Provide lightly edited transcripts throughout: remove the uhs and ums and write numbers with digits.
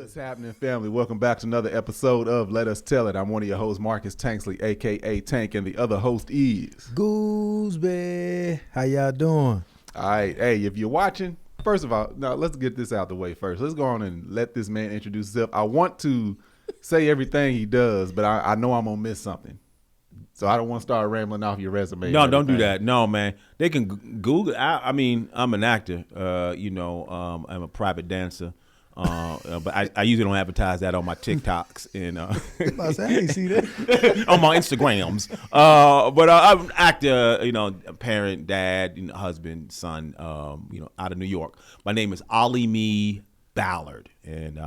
What's happening, family? Welcome back to another episode of Let Us Tell It. I'm one of your hosts, Marcus Tanksley, a.k.a. Tank, and the other host is... Gooseby. How y'all doing? All right. Hey, if you're watching, first of all, now let's get this out the way first. Let's go on and let this man introduce himself. I want to say everything he does, but I know I'm going to miss something. So I don't want to start rambling off your resume. No, don't do that. No, man. They can Google. I mean, I'm an actor. I'm a private dancer. But I usually don't advertise that on my TikToks and I ain't see that on my Instagrams. But I'm an actor, a parent, dad, husband, son, out of New York. My name is Alimi Ballard, and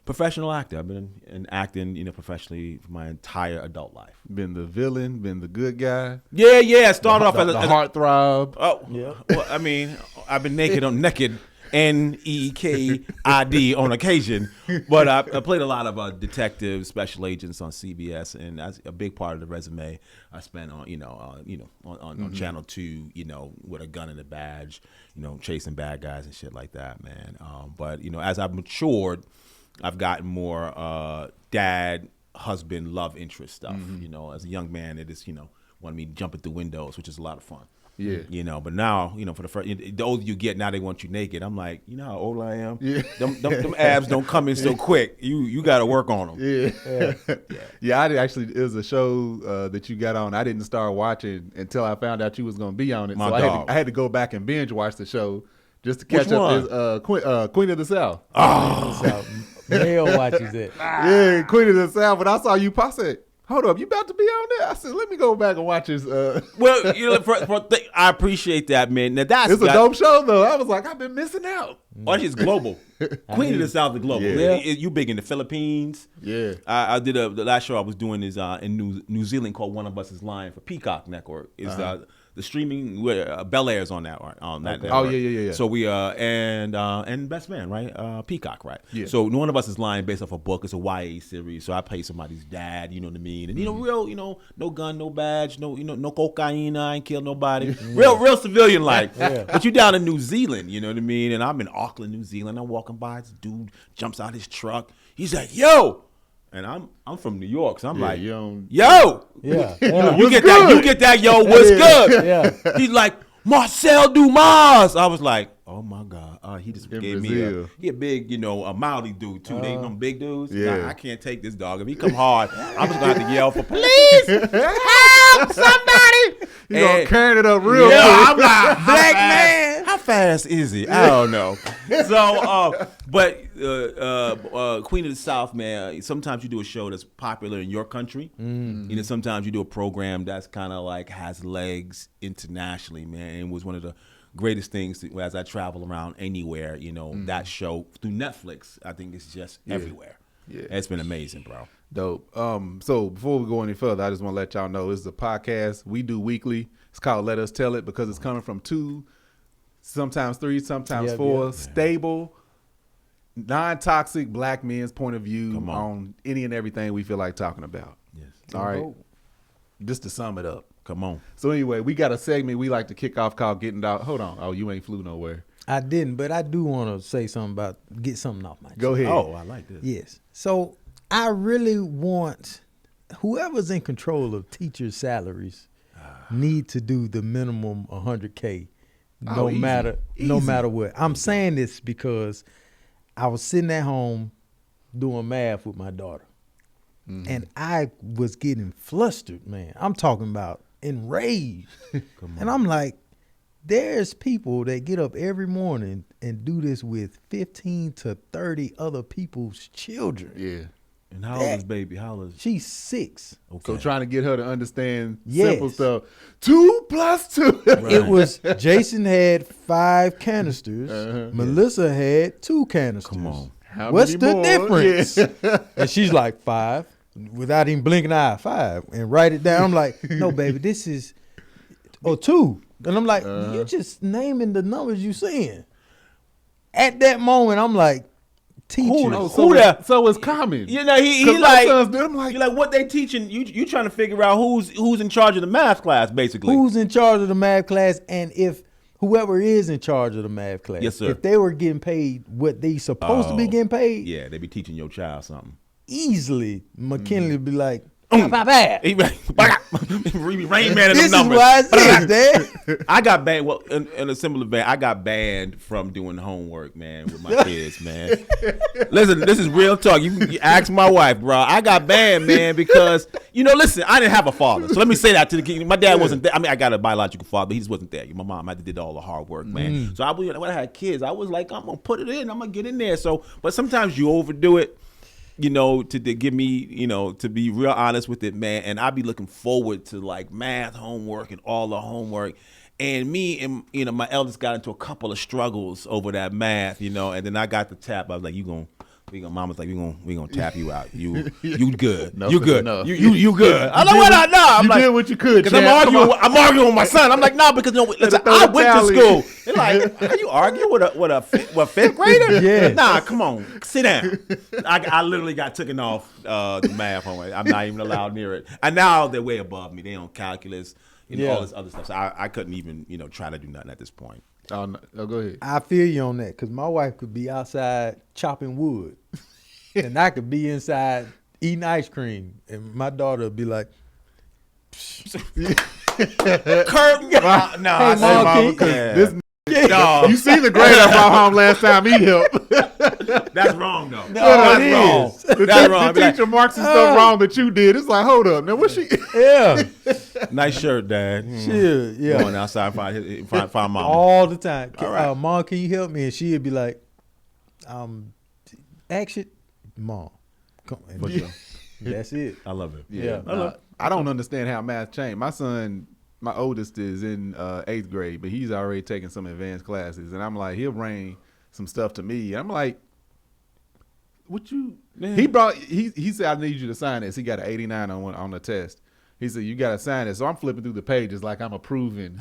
professional actor. I've been acting, professionally for my entire adult life. Been the villain, been the good guy. Yeah. Started off as the heartthrob. Oh, yeah. Well, I mean, I've been naked on naked. NEKID on occasion, but I played a lot of detective special agents on CBS, and that's a big part of the resume I spent on on Channel 2, with a gun and a badge, chasing bad guys and shit like that, man. But as I've matured, I've gotten more dad, husband, love interest stuff. As a young man, it is wanted me jumping through windows, which is a lot of fun. Yeah. But now, for the first, the older you get, now they want you naked. I'm like, how old I am? Yeah. Them abs don't come in so quick. You got to work on them. Yeah. I did actually, it was a show that you got on. I didn't start watching until I found out you was going to be on it. I had to go back and binge watch the show just to catch up. Is Queen of the South. Oh, Male watches it. Yeah, Queen of the South. But I saw you pop it. Hold up, you about to be on there? I said, let me go back and watch this. Well, I appreciate that, man. Now it's a dope show, though. I was like, I've been missing out. Oh, she's global. Queen of the South is global. Yeah. You big in the Philippines. Yeah. I did the last show I was doing is in New Zealand called One of Us Is Lying for Peacock Network. Is the streaming where Bel Air's on that on that. Okay. Network. Oh yeah. So we and Best Man, right? Peacock, right? Yeah. So One of Us Is Lying based off a book. It's a YA series. So I play somebody's dad. You know what I mean? And real, no gun, no badge, no cocaine. I ain't killed nobody. Real civilian like. Yeah. But you down in New Zealand, you know what I mean? And I'm in Auckland, New Zealand. I'm walking by, this dude jumps out his truck. He's like, yo. And I'm from New York, so I'm like, yo. Yeah. You get that, yo, what's good? Yeah. He's like, Marcel Dumas. I was like, oh my God. He just gave Brazil. me a big, a mouthy dude too. They them big dudes. Yeah. Nah, I can't take this dog. If he come hard, I'm just gonna have to yell for police. Help somebody. You gonna carry it up real quick. I'm like, black man. How fast is he? I don't know. So, but Queen of the South, man. Sometimes you do a show that's popular in your country. Sometimes you do a program that's kind of like has legs internationally, man. It was one of the greatest things as I travel around anywhere. That show through Netflix, I think it's just everywhere. Yeah, it's been amazing, bro. Dope. So before we go any further, I just want to let y'all know this is a podcast we do weekly. It's called Let Us Tell It because it's coming from 2, sometimes 3, sometimes 4 stable, non-toxic black men's point of view on any and everything we feel like talking about. Yes. All right. Just to sum it up. Come on. So anyway, we got a segment we like to kick off called Getting Out. Hold on. Oh, you ain't flew nowhere. I didn't, but I do want to say something about get something off my chest. Go ahead. Oh, I like this. Yes. So I really want whoever's in control of teachers' salaries need to do the minimum 100K no matter what. I'm saying this because I was sitting at home doing math with my daughter. And I was getting flustered, man. I'm talking about enraged. And I'm like, there's people that get up every morning and do this with 15 to 30 other people's children. Yeah. And how old is baby? How old is she? She's 6. Okay. So trying to get her to understand Yes. simple stuff. 2 + 2. Right. It was Jason had 5 canisters. Melissa had 2 canisters. Come on. How What's many the more? difference? Yeah. And she's like 5, without even blinking an eye, 5, and write it down. I'm like, no, baby, this is 2. And I'm like, you just naming the numbers you saying. At that moment, I'm like, teachers. So it's common. He my like, sons do it. I'm like, you're like, what they teaching? You trying to figure out who's in charge of the math class, basically. Who's in charge of the math class, and if whoever is in charge of the math class, Yes, sir. if they were getting paid what they supposed to be getting paid, Yeah, they be teaching your child something. easily McKinley would be like, bad. He be Rain Man in This them is numbers. why it's this, Dad. I got banned. Well, in a similar vein, I got banned from doing homework, man, with my kids, man. Listen, this is real talk. You ask my wife, bro. I got banned, man, because listen, I didn't have a father. So let me say that to the kid. My dad wasn't there. I mean, I got a biological father, but he just wasn't there. My mom had to did all the hard work, man. So when I had kids, I was like, I'm gonna put it in. I'm gonna get in there. So, but sometimes you overdo it. To give me, to be real honest with it, man. And I'd be looking forward to like math homework and all the homework. And me and, my eldest got into a couple of struggles over that math, and then I got the tap. I was like, Mama's like, we gonna tap you out. You good. You good. You good. I know what I know. I'm like, did what you could. Because I'm arguing with my son. I'm like, no, because listen, I went to school. They're like, are you arguing with a fifth grader? Yeah. Nah, come on, sit down. I literally got taken off the math homework. I'm not even allowed near it. And now they're way above me. They on calculus, all this other stuff. So I couldn't even, try to do nothing at this point. Oh, no, go ahead. I feel you on that because my wife could be outside chopping wood, and I could be inside eating ice cream, and my daughter would be like, Curtain. No, Hey, Mom, this dog. You see the grade I brought home last time he helped. That's wrong though. That's wrong. That's wrong. The teacher marks some stuff wrong that you did. It's like, hold up. Now, what's she? Yeah. Nice shirt, Dad. Shit, yeah. Going outside and find mom. All the time. All right. Mom, can you help me? And she'd be like, action, Mom. Come on. For sure. That's it. I love it. Yeah. I don't understand how math changed. My son, my oldest, is in 8th grade, but he's already taking some advanced classes. And I'm like, he'll bring some stuff to me. I'm like, what you? Man. He said, I need you to sign this. He got an 89 on the test. He said, you got to sign it. So I'm flipping through the pages like I'm approving.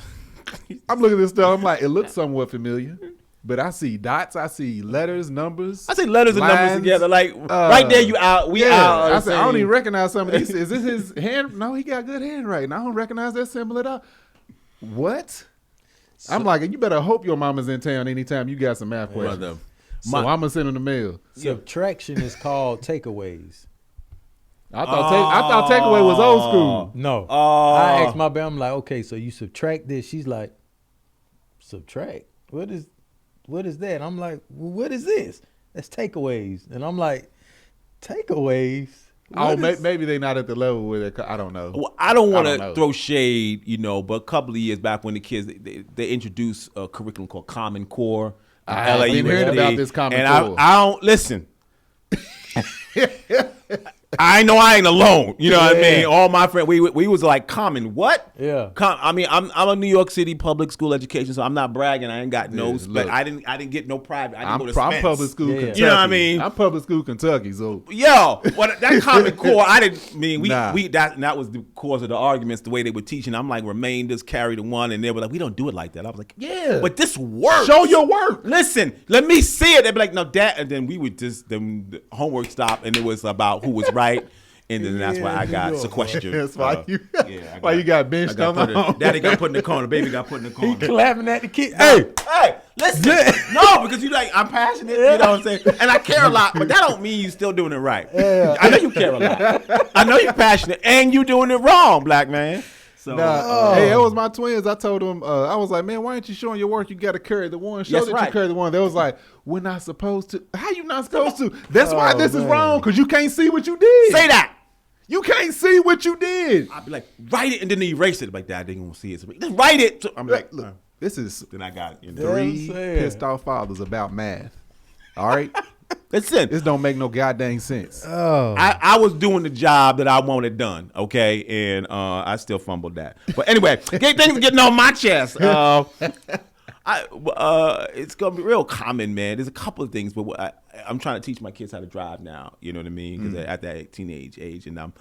I'm looking at this stuff. I'm like, it looks somewhat familiar. But I see dots. I see letters, numbers. I see letters and numbers together. Like, right there, you out. We out. I said, I don't even recognize some of these. Is this his hand? No, he got good handwriting. I don't recognize that symbol at all. What? I'm like, you better hope your mama's in town anytime you got some math questions. So I'm going to send him the mail. Subtraction is called takeaways. I thought takeaway was old school. No. I asked my baby, I'm like, okay, so you subtract this. She's like, subtract? What is that? I'm like, well, what is this? That's takeaways. And I'm like, takeaways? Maybe they're not at the level where they. I don't know. Well, I don't want to throw shade, but a couple of years back when the kids they introduced a curriculum called Common Core. I didn't hear about this Common Core. I don't listen. I know I ain't alone. You know what I mean? All my friends, we was like, common what? Yeah. I'm a New York City public school education, so I'm not bragging. I ain't got no spec. I didn't get no private. I didn't go to Spence. I'm public school Kentucky. You know what I mean? I'm public school Kentucky, so. Yo, that Common Core, I didn't mean that was the cause of the arguments, the way they were teaching. I'm like, remainders carry the one, and they were like, we don't do it like that. I was like, yeah, but this works. Show your work. Listen, let me see it. They'd be like, no, Dad, and then we would then the homework stopped, and it was about who was right. And then that's why I got sequestered. That's why you got benched on my home. Daddy got put in the corner. Baby got put in the corner. He clapping at the kid. Hey, listen. No, because I'm passionate. You know what I'm saying? And I care a lot, but that don't mean you still doing it right. Yeah. I know you care a lot. I know you're passionate, and you doing it wrong, black man. So, hey, that was my twins. I told them, I was like, man, why aren't you showing your work? You got to carry the one. Show that you carry the one. They was like, we're not supposed to. How you not supposed to? That's why this is wrong, because you can't see what you did. Say that. You can't see what you did. I'd be like, write it, and then they erase it. Like, Dad, they gonna see it. So just write it. I'm like, look, this is. Then I got 3 pissed off fathers about math. All right. Listen, this don't make no goddamn sense. Oh. I was doing the job that I wanted done, okay, and I still fumbled that. But anyway, things are getting on my chest. It's gonna be real common, man. There's a couple of things, but I'm trying to teach my kids how to drive now. You know what I mean? Because they're at that teenage age, and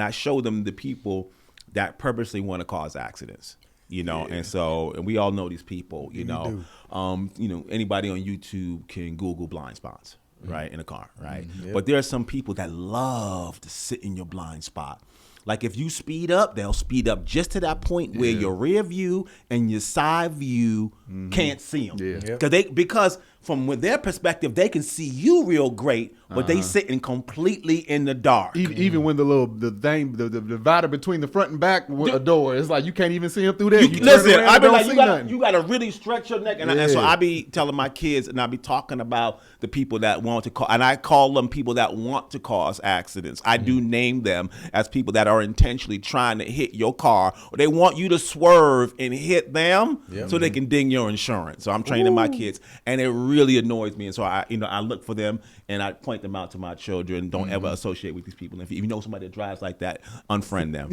I show them the people that purposely want to cause accidents. And we all know these people. Anybody on YouTube can Google blind spots. Right, in a car, right? Yep. But there are some people that love to sit in your blind spot. Like if you speed up, they'll speed up just to that point where your rear view and your side view can't see them. Yeah. Because from their perspective, they can see you real great, but they sitting completely in the dark. Even when the divider between the front and back a door, it's like you can't even see them through there. Listen, I be like, you gotta really stretch your neck, and so I be telling my kids, and I be talking about the people that want to cause, and I call them people that want to cause accidents. I do name them as people that are intentionally trying to hit your car, or they want you to swerve and hit them so they can ding your insurance. So I'm training my kids, and it really annoys me, and so I look for them and I point them out to my children. Don't ever associate with these people. If you know somebody that drives like that, unfriend them.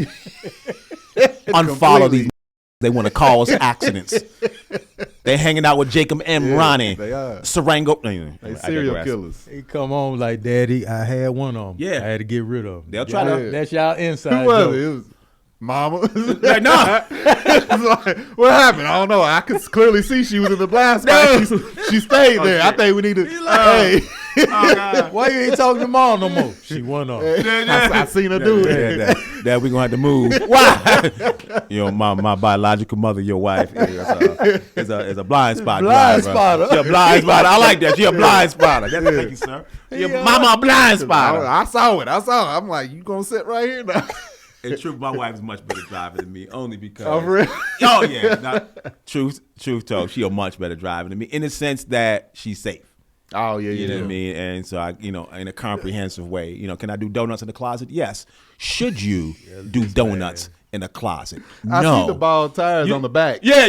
Unfollow these. They want to cause accidents. They hanging out with Jacob and Ronnie. They are. Sarango. They serial killers. He come on like, Daddy, I had one on. Yeah. I had to get rid of him. They'll try to. That's y'all inside. Who was joke. it? It was Mama. Like, nah. Like, what happened? I don't know. I could clearly see she was in the blind spot. She stayed there. I think we need to. Hey. Oh, God. Why you ain't talking to Mom no more? She won on. I seen her do it. That we gonna have to move. Why? My biological mother, your wife, is a blind spot. Blind driver. spotter. She a blind spotter. I like that. She a blind spotter. Thank you, sir. Mama a blind spotter. I saw it. I'm like, you gonna sit right here now? In truth, my wife is much better driver than me, only because. Oh, really? Oh yeah. Truth told, she a much better driver than me in the sense that she's safe. Oh yeah, You know what I mean? And so I, in a comprehensive way, can I do donuts in the closet? Yes. Should you do donuts in a closet? No. I see the bald tires on the back. Yeah,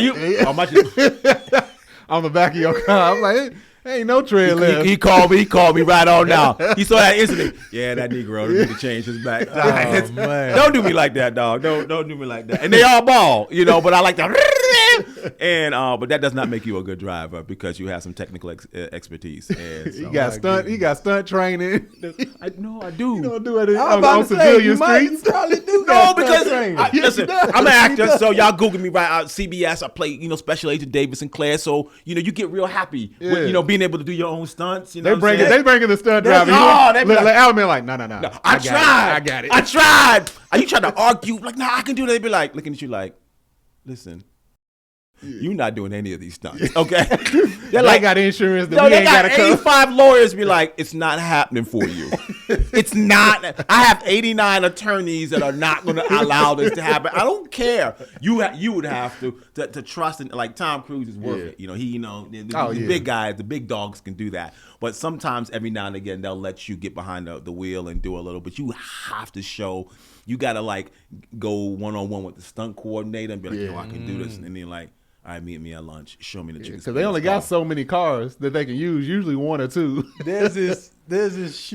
On the back of your car. I'm like, ain't no tread left. He called me right on now. He saw that instantly. Yeah, that Negro need to change his back. Oh, man. Don't do me like that, dog. Don't do me like that. And they all bald, but I like to. And but that does not make you a good driver because you have some technical expertise. And so, He got stunt training. I do. You don't do it I'm on about to say, civilian you might streets. probably do No, that. because listen, I'm an actor, so y'all Google me right out. CBS, I play, Special Agent David Sinclair, so you get real happy with being able to do your own stunts. They bringing the stunt driver. They be like Alimi like, no. I tried. I got it. I tried. Are you trying to argue? Like, no, I can do that. They be like, looking at you like, listen. You're not doing any of these stunts, okay? They got insurance that we ain't got to cover. 85 lawyers be like, it's not happening for you. It's not. I have 89 attorneys that are not going to allow this to happen. I don't care. You would have to trust in, like Tom Cruise is worth it. The big guys, the big dogs can do that. But sometimes every now and again they'll let you get behind the wheel and do a little. But you have to show. You got to go one-on-one with the stunt coordinator and be like, I can do this, and then all right, meet me at lunch. Show me the chicken. Because they only got so many cars that they can use, usually one or two. There's this this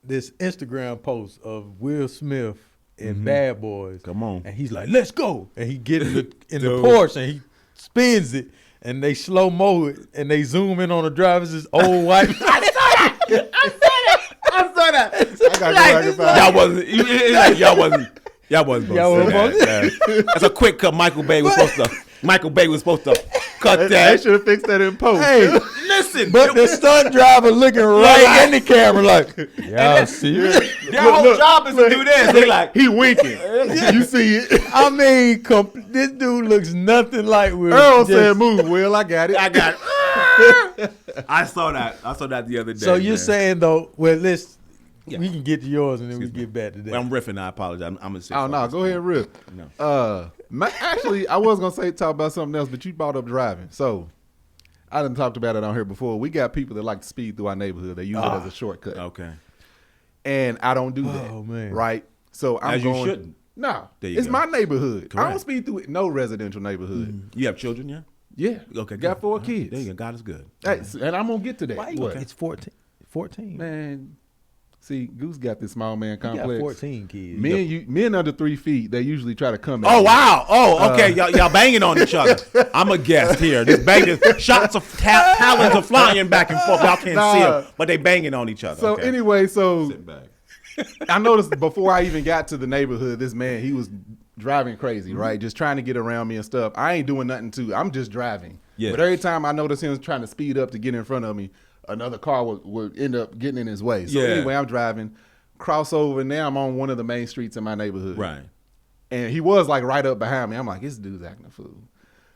Instagram post of Will Smith in Bad Boys. Come on. And he's like, let's go. And he get in the Porsche and he spins it and they slow-mo it and they zoom in on the driver's this old white. I saw that. Y'all wasn't supposed to say that. That's a quick cut. Michael Bay was supposed to cut that. They should have fixed that in post. Hey, listen. but the stunt driver looking right in the camera like, y'all see it? Their whole job is to do this. They like, he winking. You see it. I mean, this dude looks nothing like Will. Earl said, move, Will. I got it. I saw that the other day. So you're saying, though, well, we can get to yours and then we get back to that. I'm riffing. I apologize. I'm gonna say. Oh no, go ahead, riff. No. Actually, I was gonna talk about something else, but you brought up driving. So I done talked about it on here before. We got people that like to speed through our neighborhood. They use it as a shortcut. Okay. And I don't do that. Oh man. Right. So I'm you shouldn't. No, it's my neighborhood. Correct. I don't speed through no residential neighborhood. You have children, yeah? Yeah. Okay. Got 4 good. kids. There you go. God is good. Hey, and I'm gonna get to that. Why What? It's 14. Man. See, Goose got this small man You complex. got 14 kids. Men under 3 feet, they usually try to come at Oh me. wow! Oh, okay. Y'all banging on each other. I'm a guest here. This banging shots of talons are flying back and forth. Y'all can't see them, but they banging on each other. So okay. anyway, Sit back. I noticed before I even got to the neighborhood, this man, he was driving crazy, right? Just trying to get around me and stuff. I ain't doing nothing I'm just driving. Yeah. But every time I notice him trying to speed up to get in front of me, another car would end up getting in his way. So Yeah. anyway, I'm driving. cross over, and now I'm on one of the main streets in my neighborhood. Right. And he was like right up behind me. I'm like, this dude's acting a fool.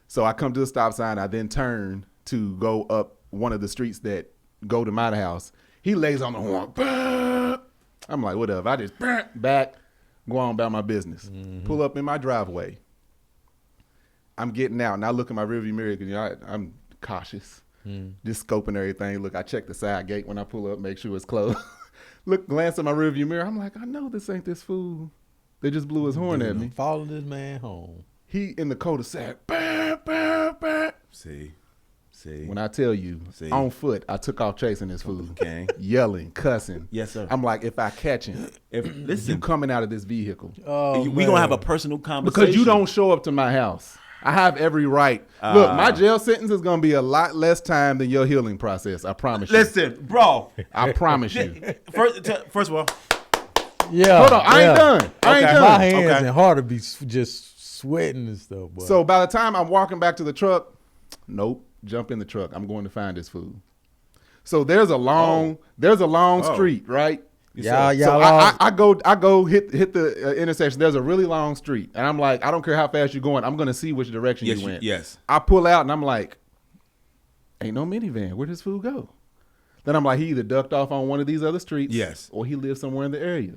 So I come to the stop sign. I then turn to go up one of the streets that go to my house. He lays on the horn. I'm like, whatever. I just back, go on about my business. Mm-hmm. Pull up in my driveway. I'm getting out, and I look in my rearview mirror because I'm cautious. Just scoping everything. Look, I check the side gate when I pull up, make sure it's closed. Look, glance at my rearview mirror. I'm like, I know this ain't this fool. They just blew his horn at me. Follow this man home. He in the cul-de-sac. Bah, bah, bah. See. When I tell you, on foot, I took off chasing this fool. Okay. Yelling, cussing. Yes, sir. I'm like, if I catch him, you coming out of this vehicle. Oh, we gonna have a personal conversation. Because you don't show up to my house. I have every right. Look, my jail sentence is going to be a lot less time than your healing process. I promise you. Listen, bro. I promise you. First of all. Yeah. Hold on. I ain't done. My hands and heart would be just sweating and stuff. Boy. So by the time I'm walking back to the truck, nope, jump in the truck. I'm going to find this food. So there's a long street, right? So I go hit the intersection. There's a really long street, and I'm like, I don't care how fast you're going. I'm going to see which direction you went. Yes. I pull out, and I'm like, ain't no minivan. Where does food go? Then I'm like, he either ducked off on one of these other streets, yes, or he lives somewhere in the area.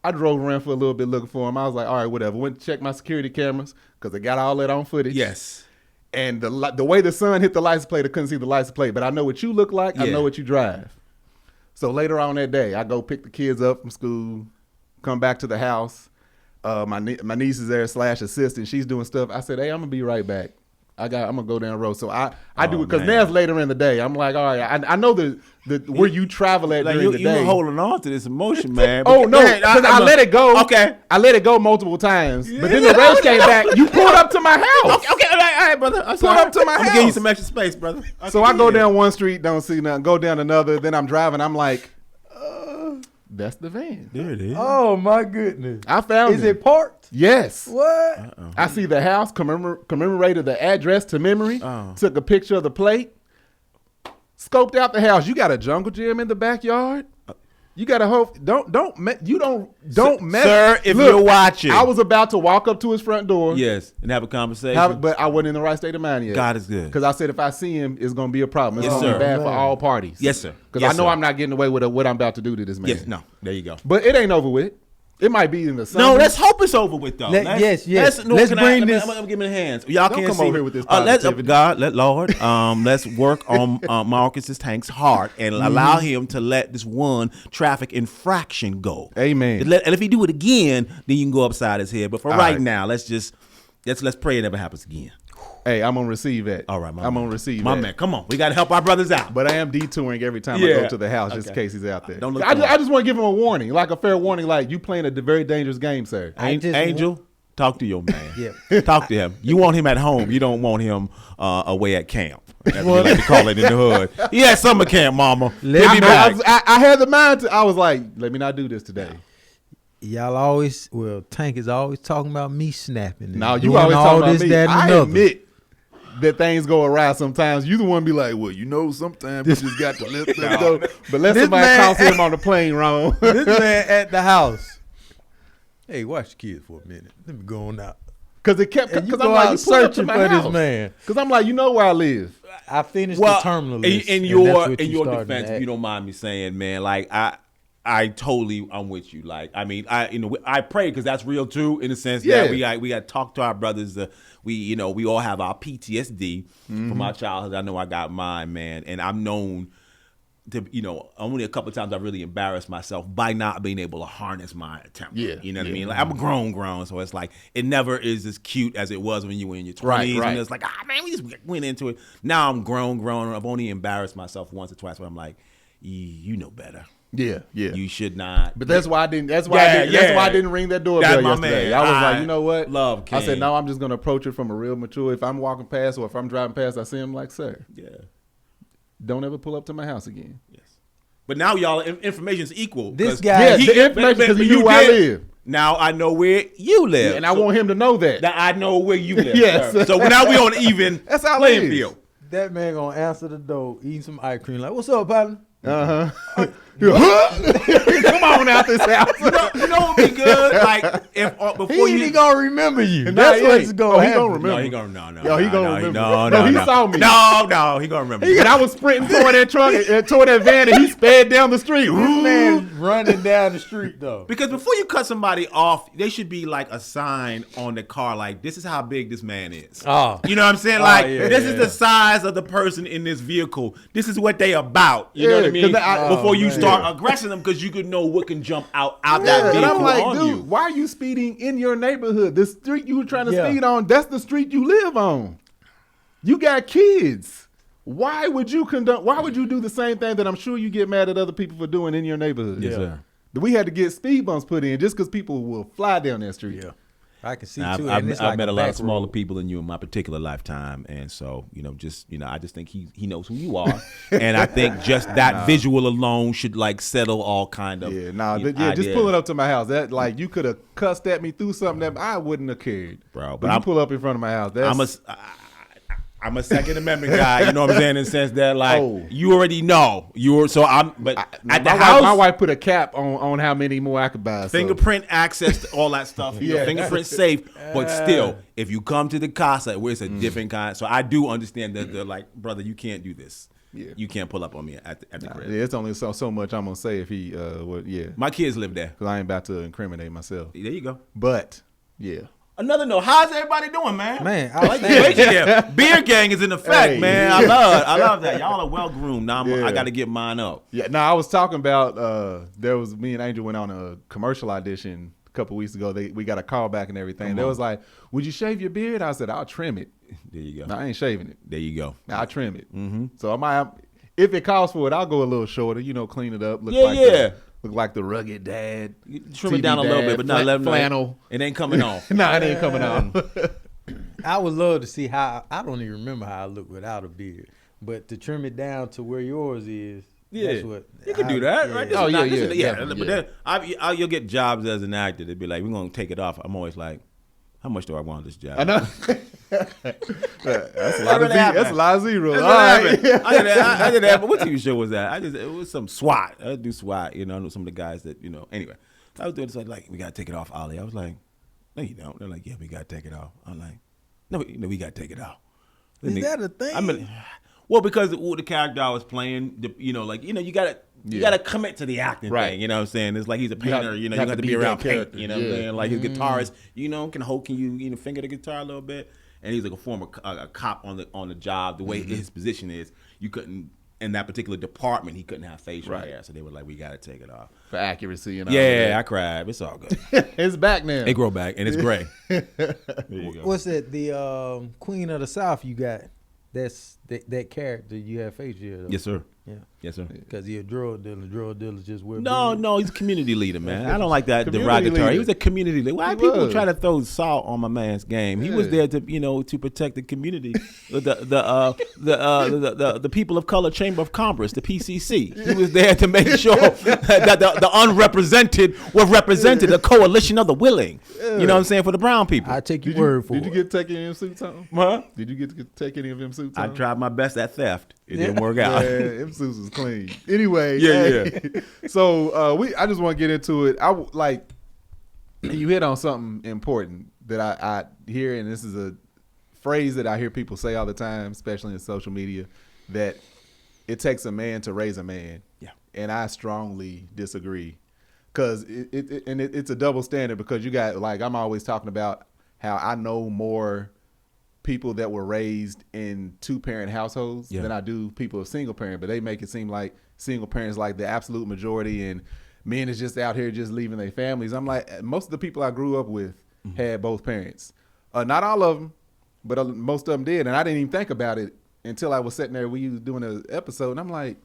I drove around for a little bit looking for him. I was like, all right, whatever. Went to check my security cameras because I got all that on footage. Yes. And the way the sun hit the license plate, I couldn't see the license plate, but I know what you look like. Yeah. I know what you drive. So later on that day, I go pick the kids up from school, come back to the house. My niece is there / assistant. She's doing stuff. I said, hey, I'm gonna be right back. I'm gonna go down the road. So I do it because now it's later in the day. I'm like, all right, I know the where you travel at during the day. You holding on to this emotion, man. Oh no, because I let it go. Okay, I let it go multiple times, but then the rest came back. You pulled up to my house. Okay, all right, brother. Pull up to my house. I'm gonna give you some extra space, brother. So I go down one street, don't see nothing. Go down another. Then I'm driving. I'm like, that's the van. There it is. Oh my goodness! I found it. Is it parked? Yes. What? Uh-oh. I see the house. Commemorated the address to memory. Took a picture of the plate. Scoped out the house. You got a jungle gym in the backyard. You got to hope. Don't mess. Sir, if you're watching, I was about to walk up to his front door. Yes, and have a conversation. But I wasn't in the right state of mind yet. God is good. Because I said if I see him, it's going to be a problem. It's yes, going to sir. be bad for all parties. Yes, sir. Because I know I'm not getting away with what I'm about to do to this man. Yes, no. There you go. But it ain't over with. It might be in the summer. No, let's hope it's over with though. Yes. Let's bring this. I'm gonna give him the hands. Y'all don't can't come see. over here with this positivity. Let's work on Marcus's Tank's heart and allow him to let this one traffic infraction go. Amen. And if he do it again, then you can go upside his head. But for right now, let's pray it never happens again. Hey, I'm gonna receive that. All right, I'm gonna receive my that. man. Come on, we gotta help our brothers out. But I am detouring every time I go to the house just in case he's out there. Don't look. I just want to give him a warning, like a fair warning, like you playing a very dangerous game, sir. Angel, talk to your man. Yeah, talk to him. You want him at home. You don't want him away at camp. That's what we like to call it in the hood. Yeah, summer camp, mama. I had the mind to. I was like, let me not do this today. Tank is always talking about me snapping. No, you always talking about me. I admit that things go awry sometimes. You the one be like, well, sometimes you just got to let them go. But let somebody cross him on the plane wrong. This man at the house. Hey, watch the kids for a minute. Let me go on out. Because it kept. Because I'm like, searching for this man. Because I'm like, you know where I live. I finished the terminal list. In your defense, if you don't mind me saying, man, like I'm with you. Like, I mean, I pray because that's real too, in the sense that we got to talk to our brothers. We all have our PTSD from our childhood. I know I got mine, man, and I'm known to, only a couple of times I really embarrassed myself by not being able to harness my temper. Yeah, you know what I mean? Like, I'm grown, so it's like it never is as cute as it was when you were in your 20s. Right. And it's like, man, we just went into it. Now I'm grown. I've only embarrassed myself once or twice, but I'm like, you know better. Yeah. You should not. But that's why I didn't. That's why I didn't ring that doorbell yesterday. I was like, you know what? Love King. I said, no, I'm just gonna approach it from a real mature. If I'm walking past or if I'm driving past, I see him like, sir. Yeah. Don't ever pull up to my house again. Yes. But now y'all information's equal. This guy, the information because he knew where I live. Now I know where you live, and I want him to know that. Now I know where you live. Yes. Sir. So now we on even that's how playing field. That man gonna answer the door, eating some ice cream. Like, what's up, partner? Come on on out this house. You know what would be good? Like if before He gonna remember you. Nah, That's he what's ain't. gonna happen. He gonna remember. No, he gonna no. Yo, he gonna no, remember. No, He saw me. No, he gonna remember. And I was sprinting toward that truck, toward that van, and he sped down the street. This man running down the street though. Because before you cut somebody off, they should be like a sign on the car, like this is how big this man is. Oh. You know what I'm saying? Like this is the size of the person in this vehicle. This is what they about. You know what I mean? Before you start aggressing them, because you could know what can jump out that vehicle And I'm like, on dude, you. why are you speeding in your neighborhood? The street you were trying to speed on, that's the street you live on. You got kids. Why would you do the same thing that I'm sure you get mad at other people for doing in your neighborhood? Yes, sir. We had to get speed bumps put in just because people will fly down that street. Yeah. I can see I've too. met Like a lot of smaller people than you in my particular lifetime, and so I just think he knows who you are, and I think just that visual alone should like settle all kind of just pull it up to my house. That like you could have cussed at me through something that I wouldn't have cared, bro. But you pull up in front of my house. I'm a Second Amendment guy, you know what I'm saying, in the sense that like you already know my wife put a cap on how many more I could buy. Fingerprint access to all that stuff. Fingerprint safe, but still, if you come to the casa, where it's a different kind. So I do understand that they're like, brother, you can't do this. Yeah. You can't pull up on me at the crib. Yeah, it's only so much I'm gonna say if he My kids live there. Because I ain't about to incriminate myself. There you go. But yeah. Another note, how's everybody doing, man? Man, I like the beer gang is in effect, man. I love that. Y'all are well groomed. Now I got to get mine up. Yeah, no, I was talking about me and Angel went on a commercial audition a couple weeks ago. We got a call back and everything. They was like, "Would you shave your beard?" I said, "I'll trim it." There you go. No, I ain't shaving it. There you go. I'll trim it. Mm-hmm. So if it calls for it, I'll go a little shorter. Clean it up. Look like the rugged dad. Trim it down a little bit, but not let them flannel. It ain't coming off. No, it ain't coming off. I would love to see how. I don't even remember how I look without a beard, but to trim it down to where yours is. Yeah, that's what you can do that, right? Yeah. But then you'll get jobs as an actor. They'd be like, "We're gonna take it off." I'm always like, "How much do I want this job?" I know. That's a lot of zeros. I did that. But what TV show was that? It was some SWAT. I do SWAT. I know some of the guys that Anyway, I was doing this like we gotta take it off, Ollie. I was like, no, you don't. They're like, yeah, we gotta take it off. I'm like, no, we gotta take it off. Is that a thing? Well, because the character I was playing, you gotta commit to the acting thing. You know what I'm saying? It's like he's a painter. You have to be around paint. You know what I'm saying? Like his guitarist, can you finger the guitar a little bit? And he's like a former cop on the job. The way his position is, you couldn't in that particular department. He couldn't have facial hair, so they were like, "We got to take it off for accuracy." And I cried. It's all good. It's back now. It grow back and it's gray. What's that? The Queen of the South you got? That's that character you have facial hair. Yes, sir. Yeah. Yes, sir. Because he a drug dealer. Drug dealers just wear No, he's a community leader, man. I don't like that derogatory. He was a community leader. Why people try to throw salt on my man's game? He was there to to protect the community, the people of color Chamber of Commerce, the PCC. He was there to make sure that the unrepresented were represented, a coalition of the willing. You know what I'm saying, for the brown people. I take your word for it. Did you get to take any of them suits home? Huh? Did you get to take any of them suits home? I tried my best at theft. It didn't work out. Yeah, them suits was clean. Anyway, yeah. So I just want to get into it. You hit on something important that I hear, and this is a phrase that I hear people say all the time, especially in social media, that it takes a man to raise a man. Yeah. And I strongly disagree, because it's a double standard, because you got, like, I'm always talking about how I know more people that were raised in two-parent households than I do people of single parent, but they make it seem like single parents like the absolute majority and men is just out here just leaving their families. I'm like, most of the people I grew up with had both parents. Not all of them, but most of them did, and I didn't even think about it until I was sitting there when you was doing an episode, and I'm like,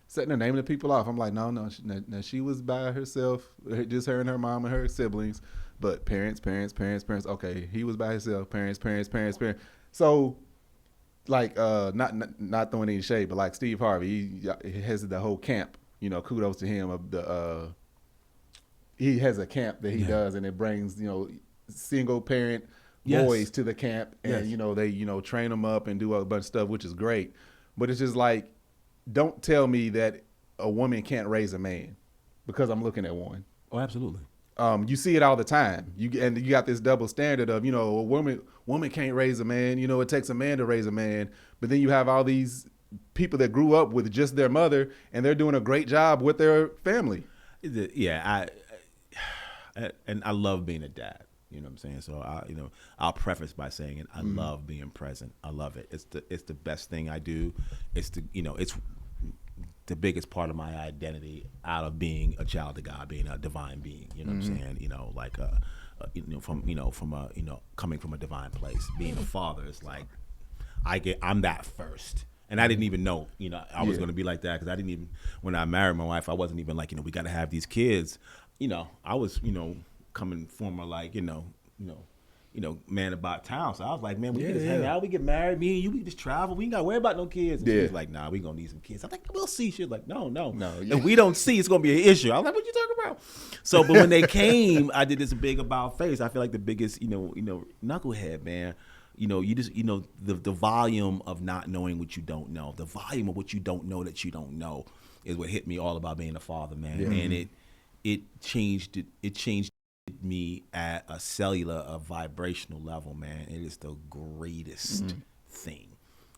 sitting there naming the people off. I'm like, no, she was by herself, just her and her mom and her siblings, but parents. Okay, he was by himself, parents. So, like, not throwing any shade, but like Steve Harvey, he has the whole camp. Kudos to him. He has a camp that he does, and it brings single parent boys to the camp, and they train them up and do a bunch of stuff, which is great. But it's just like, don't tell me that a woman can't raise a man, because I'm looking at one. Oh, absolutely. You see it all the time. You got this double standard of, a woman can't raise a man. It takes a man to raise a man. But then you have all these people that grew up with just their mother, and they're doing a great job with their family. Yeah, and I love being a dad. You know what I'm saying? So I'll preface by saying it. I love being present. I love it. It's the best thing I do. It's the biggest part of my identity out of being a child of God, being a divine being. You know what I'm saying? From coming from a divine place, being a father is like I'm that first. And I didn't even know, I was going to be like that, because I didn't even, when I married my wife, I wasn't even like, we got to have these kids. I was, coming from a like, man about town. So I was like, man, we can just hang out, we get married, me and you, we can just travel, we ain't got to worry about no kids. And she was like, nah, we going to need some kids. I'm like, we'll see. She was like, no. If we don't see, it's going to be an issue. I was like, what you talking about? So, but when they came, I did this big about face. I feel like the biggest, knucklehead, man. You just, the volume of not knowing what you don't know, the volume of what you don't know that you don't know is what hit me all about being a father, man. Yeah. And it changed me at a cellular, a vibrational level, man. It is the greatest thing.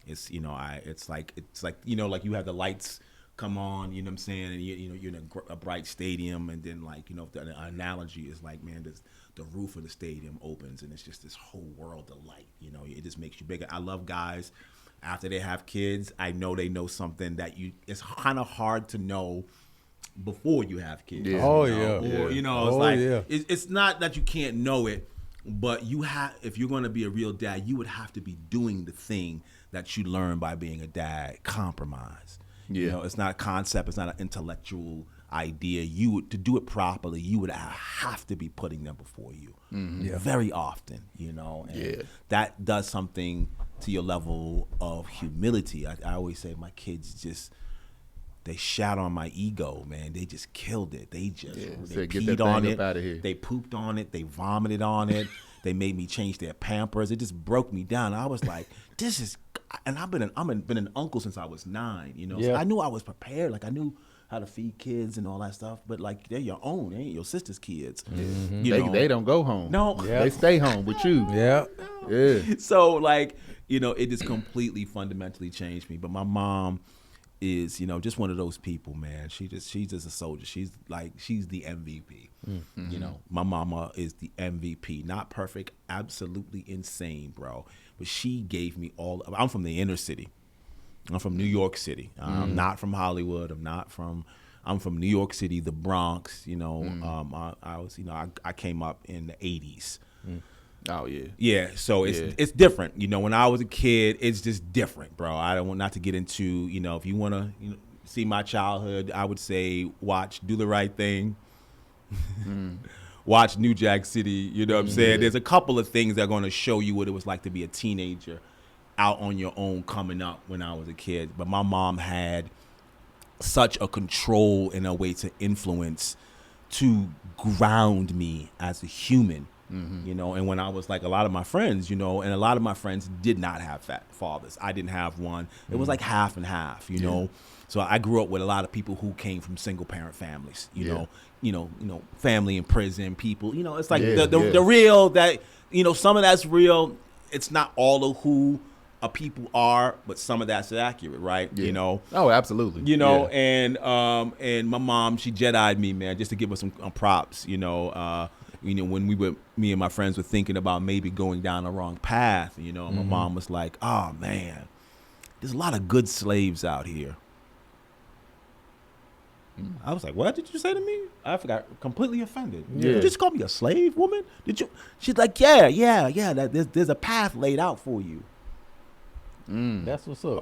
It's, it's like, like you have the lights come on, you know what I'm saying? And you're in a bright stadium, and then like, the analogy is like, man, the roof of the stadium opens, and it's just this whole world of light. It just makes you bigger. I love guys after they have kids. I know they know something that it's kind of hard to know before you have kids. Yeah. Oh yeah. Or it's not that you can't know it, but if you're going to be a real dad, you would have to be doing the thing that you learn by being a dad. Compromise. Yeah. It's not a concept. It's not an intellectual idea. To do it properly, you would have to be putting them before you very often, and that does something to your level of humility. I always say my kids they shat on my ego, man. They just killed it. They peed on it. They pooped on it. They vomited on it. They made me change their Pampers. It just broke me down. I was like, this is, and I've been an uncle since I was 9, So I knew I was prepared. Like I knew how to feed kids and all that stuff, but like they're your own, they ain't your sister's kids. Mm-hmm. They don't go home. No, they stay home with you. Yeah. So like, it just completely fundamentally changed me. But my mom is, just one of those people, man. She's just a soldier. She's the MVP. Mm-hmm. My mama is the MVP. Not perfect, absolutely insane, bro. But she gave me I'm from the inner city. I'm from New York City. I'm not from Hollywood. I'm from New York City, the Bronx. I came up in the 80s. Oh yeah. Yeah, so it's different. When I was a kid, it's just different, bro. I don't want not to get into, if you want to see my childhood, I would say watch Do the Right Thing. Watch New Jack City, you know what I'm saying? There's a couple of things that are going to show you what it was like to be a teenager out on your own coming up when I was a kid. But my mom had such a control in a way to influence, to ground me as a human. And when I was like a lot of my friends, and a lot of my friends did not have fathers. I didn't have one. It was like half and half, you know. So I grew up with a lot of people who came from single parent families, you know, family in prison, people, it's like the real that, some of that's real. It's not all of who people are, but some of that's accurate, right? Yeah. Oh, absolutely. And my mom, she Jedi'd me, man, just to give us some props, when me and my friends were thinking about maybe going down the wrong path, my mom was like, oh man, there's a lot of good slaves out here. I was like, what did you say to me? I forgot, completely offended. Did you just call me a slave, woman? Did you? She's like, yeah, there's a path laid out for you. That's what's up.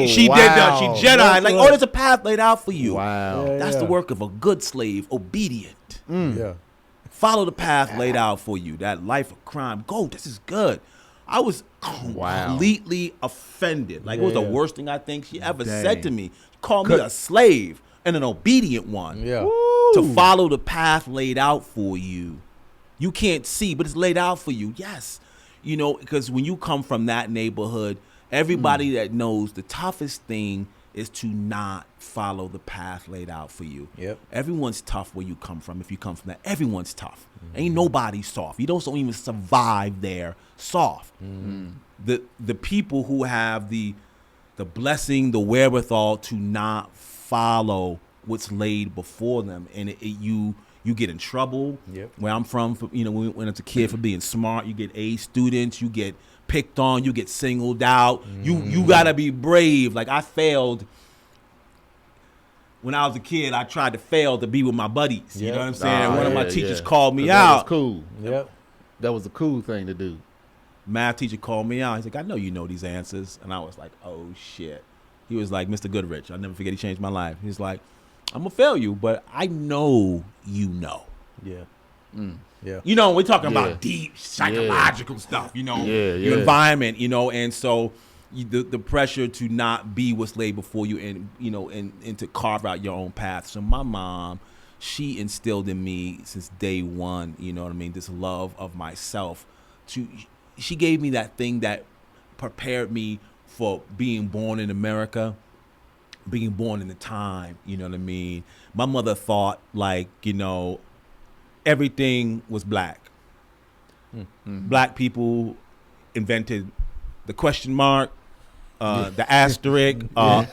She did that. She Jedi. Like, there's a path laid out for you. Wow. That's the work of a good slave, obedient. Yeah. Follow the path laid out for you. That life of crime. Go, this is good. I was completely offended. Like, it was the worst thing I think she ever said to me. Call me a slave and an obedient one. Yeah. To follow the path laid out for you. You can't see, but it's laid out for you. Yes. Because when you come from that neighborhood, everybody that knows the toughest thing is to not follow the path laid out for you. Yep. Everyone's tough where you come from. If you come from that, everyone's tough. Ain't nobody soft. You don't even survive there soft. The people who have the blessing, the wherewithal to not follow what's laid before them, and you get in trouble. Yep. Where I'm from, when it's a kid for being smart, you get A students, you get picked on, you get singled out. You gotta be brave. Like I failed when I was a kid. I tried to fail to be with my buddies. You know what I'm saying? One of my teachers called me out. That was cool. Yep. That was a cool thing to do. Math teacher called me out. He's like, I know you know these answers. And I was like, oh shit. He was like, Mr. Goodrich. I'll never forget, he changed my life. He's like, I'm gonna fail you, but I know you know. Yeah. Yeah. We're talking about deep psychological stuff, your environment, and so the pressure to not be what's laid before you, and and to carve out your own path. So my mom, she instilled in me since day one, this love of myself. She gave me that thing that prepared me for being born in America, being born in the time, My mother thought everything was black. Black people invented the question mark, the asterisk,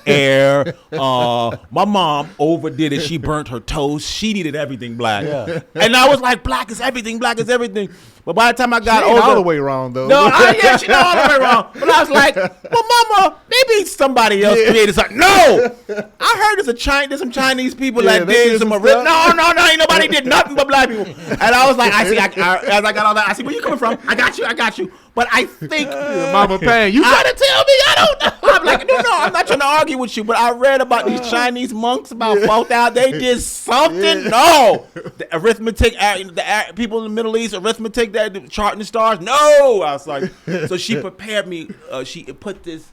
air. My mom overdid it. She burnt her toast. She needed everything black. Yeah. And I was like, black is everything, black is everything. But by the time I got older, all the way wrong though. No, she not all the way wrong. But I was like, well, mama, maybe somebody else created something. No, I heard there's some Chinese people that did some. No, ain't nobody did nothing but black people. And I was like, as I got all that, I see where you coming from. I got you. But I think Mama Payne, you trying to tell me I don't know? I'm like, no, I'm not trying to argue with you, but I read about these Chinese monks about 4,000. They did something. No, the arithmetic, the people in the Middle East, arithmetic, that charting the stars. No, I was like, so she prepared me. She put this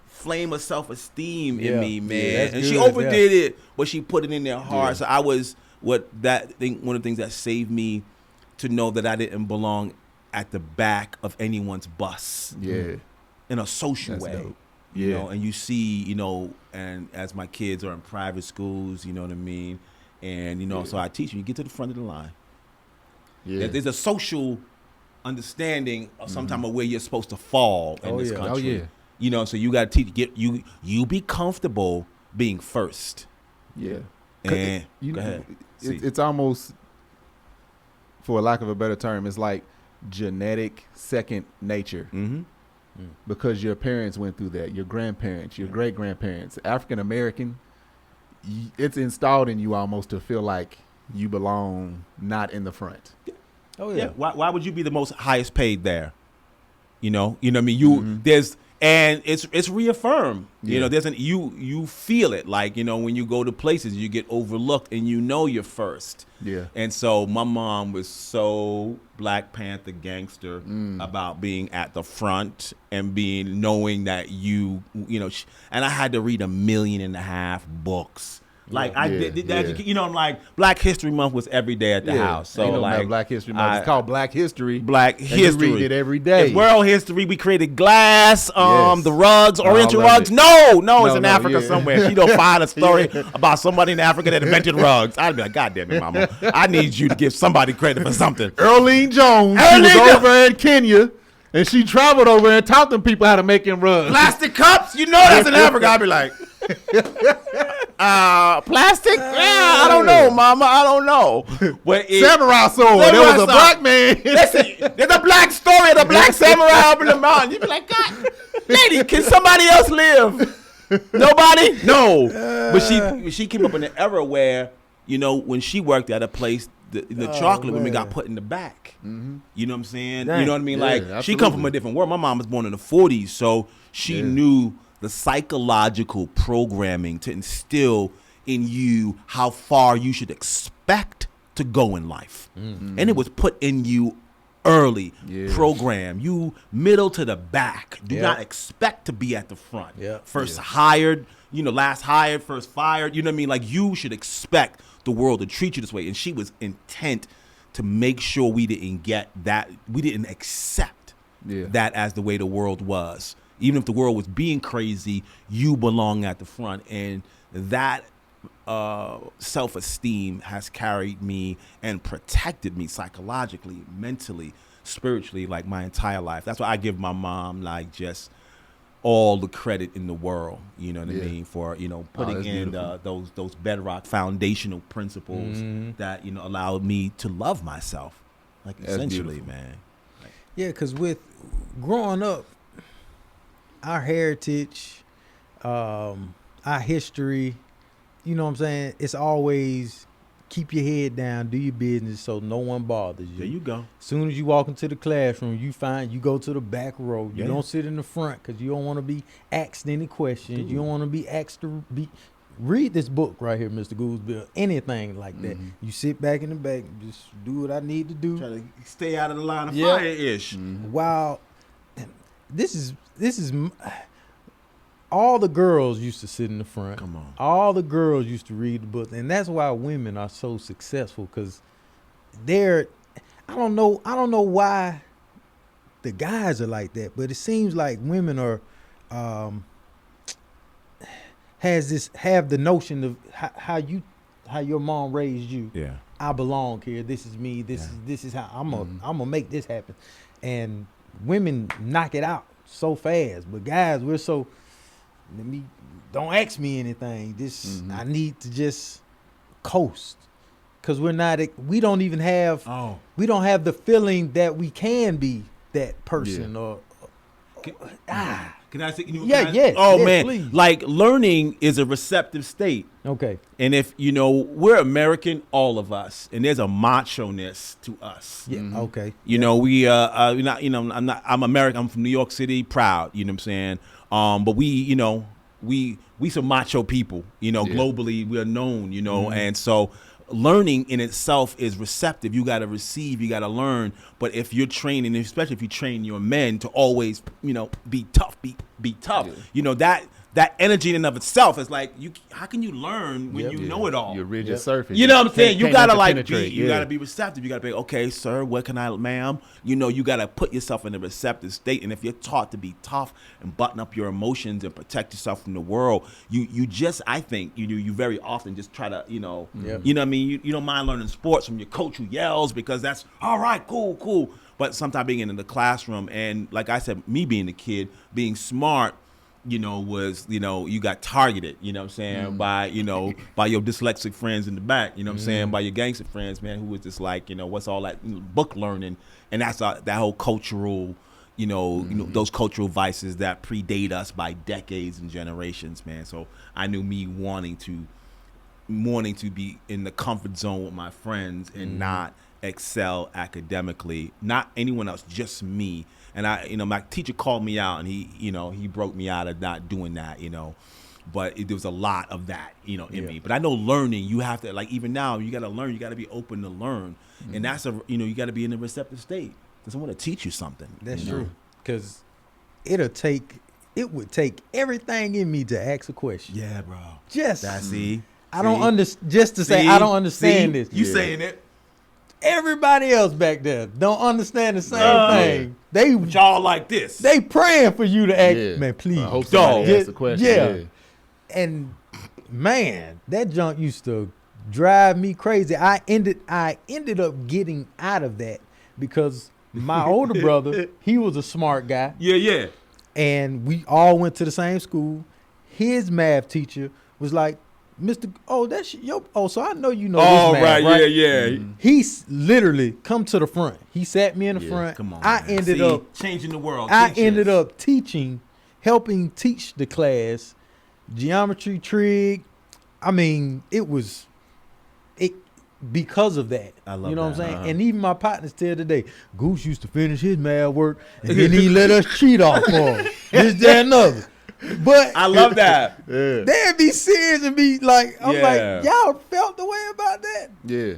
flame of self-esteem in me, man, and she overdid it, but she put it in their heart. So I was one of the things that saved me to know that I didn't belong at the back of anyone's bus. Yeah. In a social way. Dope. And you see, and as my kids are in private schools, you know what I mean? And, so I teach you get to the front of the line. Yeah. There's a social understanding of sometime of where you're supposed to fall in this country. Oh, yeah. So you got to teach, you be comfortable being first. Yeah. And go ahead. It's almost, for lack of a better term, it's like genetic second nature. Because your parents went through that, your grandparents, your great-grandparents, African American, it's installed in you almost to feel like you belong not in the front. Oh yeah. Why would you be the most highest paid there? You know what I mean? There's, and it's reaffirmed. You feel it, like, when you go to places, you get overlooked and you're first. Yeah. And so my mom was so Black Panther gangster about being at the front and knowing that and I had to read 1.5 million books. Like I did that, like Black History Month was every day at the house. So like Black History Month, it's called Black History. Black History. You read it every day. It's world history. We created glass, the rugs, Oriental rugs. No, it's in Africa somewhere. She don't find a story about somebody in Africa that invented rugs. I'd be like, God damn it, mama. I need you to give somebody credit for something. Earlene Jones, she was over in Kenya. And she traveled over and taught them people how to make them rugs. Plastic cups? That's in Africa. I'd be like, plastic? I don't know, mama. I don't know. But samurai sword. There was a black man. Listen, there's a black story of the black samurai up in the mountain. You'd be like, God, lady, can somebody else live? Nobody? No. But she came up in an era where, when she worked at a place, the chocolate women got put in the back. You know what I'm saying? Dang. You know what I mean? She come from a different world. My mom was born in the 40s, so she knew the psychological programming to instill in you how far you should expect to go in life. And it was put in you early. Program. You middle to the back. Do not expect to be at the front. First hired, last hired, first fired. You know what I mean? Like, you should expect the world to treat you this way. And she was intent to make sure we didn't get that. We didn't accept that as the way the world was. Even if the world was being crazy, you belong at the front. And that self-esteem has carried me and protected me psychologically, mentally, spiritually, like my entire life. That's why I give my mom like just all the credit in the world, you know what I mean, for, you know, putting in those bedrock foundational principles that, you know, allowed me to love myself, like essentially, man. Like, yeah, because with growing up, our heritage, our history, you know what I'm saying? It's always keep your head down, do your business so no one bothers you. there you go. As soon as you walk into the classroom, you go to the back row. You don't sit in the front because you don't want to be asked any questions. You don't want to be asked to read this book right here, Mr. Gooseville, anything like that. You sit back in the back and just do what I need to do. Try to stay out of the line of fire-ish. While this is all the girls used to sit in the front. Come on. All the girls used to read the book, and that's why women are so successful, because I don't know why the guys are like that, but it seems like women are have the notion of how your mom raised you. Yeah. I belong here. This is me. This is how I'm gonna make this happen. And women knock it out so fast, but guys, we're so don't ask me anything. I need to just coast, because we don't have the feeling that we can be that person Can I say? Yes. Oh yes, man, please. like learning is a receptive state. Okay. And if you know, we're American, all of us, and there's a macho-ness to us. Yeah. Okay. You know, we're not. You know, I'm American. I'm from New York City, proud. You know what I'm saying? But we some macho people. You know, globally we are known. You know, and so learning in itself is receptive. You got to receive, you got to learn. But if you're training, especially if you train your men to always, you know, be tough, be tough, you know, that energy in and of itself is like, how can you learn when you know it all? You're rigid surface. You know what I'm saying? You gotta you gotta be receptive. You gotta be, okay, sir, what can I, ma'am? You know, you gotta put yourself in a receptive state. And if you're taught to be tough and button up your emotions and protect yourself from the world, you just, I think, you very often just try to, you know what I mean? You don't mind learning sports from your coach who yells, because that's all right, cool. But sometimes being in the classroom, and like I said, me being a kid, being smart, you know, was, you know, you got targeted, you know what I'm saying, by, you know, by your dyslexic friends in the back, you know what I'm saying, by your gangster friends, man, who was just like, you know, what's all that book learning, and that's that whole cultural, you know, those cultural vices that predate us by decades and generations, man. So I knew me wanting to be in the comfort zone with my friends and not excel academically, not anyone else, just me. And my teacher called me out, and he broke me out of not doing that, you know. But there was a lot of that, you know, in me. But I know learning, you have to, like, even now, you got to learn. You got to be open to learn, and that's you got to be in a receptive state. Because I want to teach you something. That's true. Because it would take everything in me to ask a question. Yeah, bro. Just I don't understand this. You saying it? Everybody else back there don't understand the same thing. But y'all like this. They praying for you to ask, man, please. I hope somebody asks the question. Yeah. And man, that junk used to drive me crazy. I ended up getting out of that because my older brother, he was a smart guy. Yeah. And we all went to the same school. His math teacher was like, so I know you know this man, right? Yeah. He's literally come to the front. He sat me in the front. Come on, I ended up changing the world. I ended up helping teach the class geometry, trig. I mean, it because of that. I love you know that. what I'm saying? And even my partners tell today, Goose used to finish his math work and then he let us cheat off for him. This, that, and other. But I love that. They'd be serious and be like, I'm like, y'all felt the way about that? Yeah.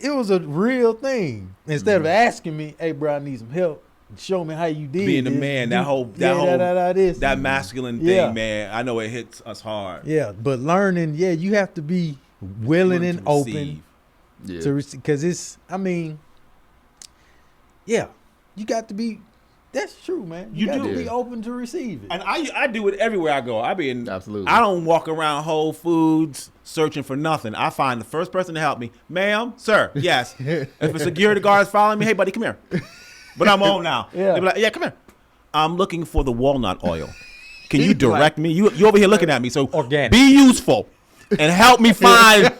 It was a real thing. Instead of asking me, hey, bro, I need some help. Show me how you did. Being a man, that masculine thing, man. I know it hits us hard. Yeah, but learning, you have to be willing and open to receive. Because it's, I mean, you got to be That's true, man. You got do. to be open to receive it. And I do it everywhere I go. Absolutely. I don't walk around Whole Foods searching for nothing. I find the first person to help me. Ma'am, sir, yes. If a security guard is following me, hey, buddy, come here. But I'm home now. Yeah. They be like, yeah, come here. I'm looking for the walnut oil. Can you direct me? You over here looking at me. So Organic. Be useful and help me find.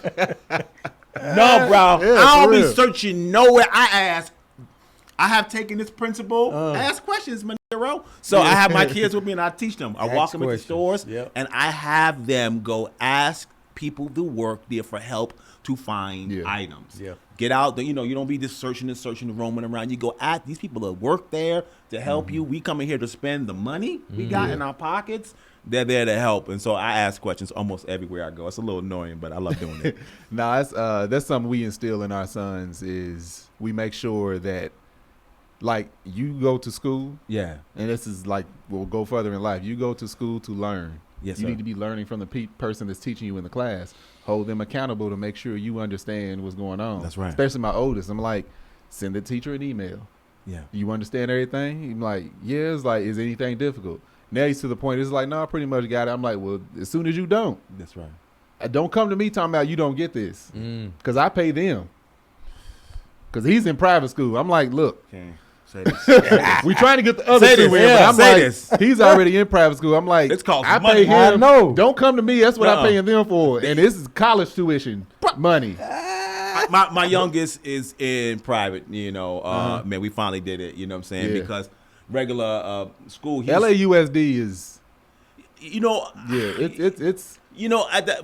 No, bro. Yeah, I don't for be real. searching nowhere. I ask. I have taken this principle. Ask questions, man. So I have my kids with me and I teach them. I walk them into stores and I have them go ask people to work there for help to find items. Yeah. Get out there, you don't be just searching and roaming around. You go ask these people that work there to help you. We come in here to spend the money we got in our pockets. They're there to help. And so I ask questions almost everywhere I go. It's a little annoying, but I love doing it. No, that's something we instill in our sons is we make sure that like you go to school. Yeah. And this is like, we'll go further in life. You go to school to learn. Yes, you sir. need to be learning from the person that's teaching you in the class. Hold them accountable to make sure you understand what's going on. That's right. Especially my oldest. I'm like, send the teacher an email. Yeah. You understand everything? I'm like, yeah. It's like, is anything difficult? Now he's to the point, it's like, no, I pretty much got it. I'm like, well, as soon as you don't. That's right. Don't come to me talking about you don't get this. Because I pay them. Because he's in private school. I'm like, look. Okay. Say this. We trying to get the other Say two in, this, but yeah, I'm say like, this. he's already in private school. I'm like, It's called I money. pay him. I know. Don't come to me. That's what Uh-uh. I'm paying them for. And this is college tuition money. my youngest is in private, man, we finally did it, you know what I'm saying? Yeah. Because regular school, LAUSD is, yeah, it's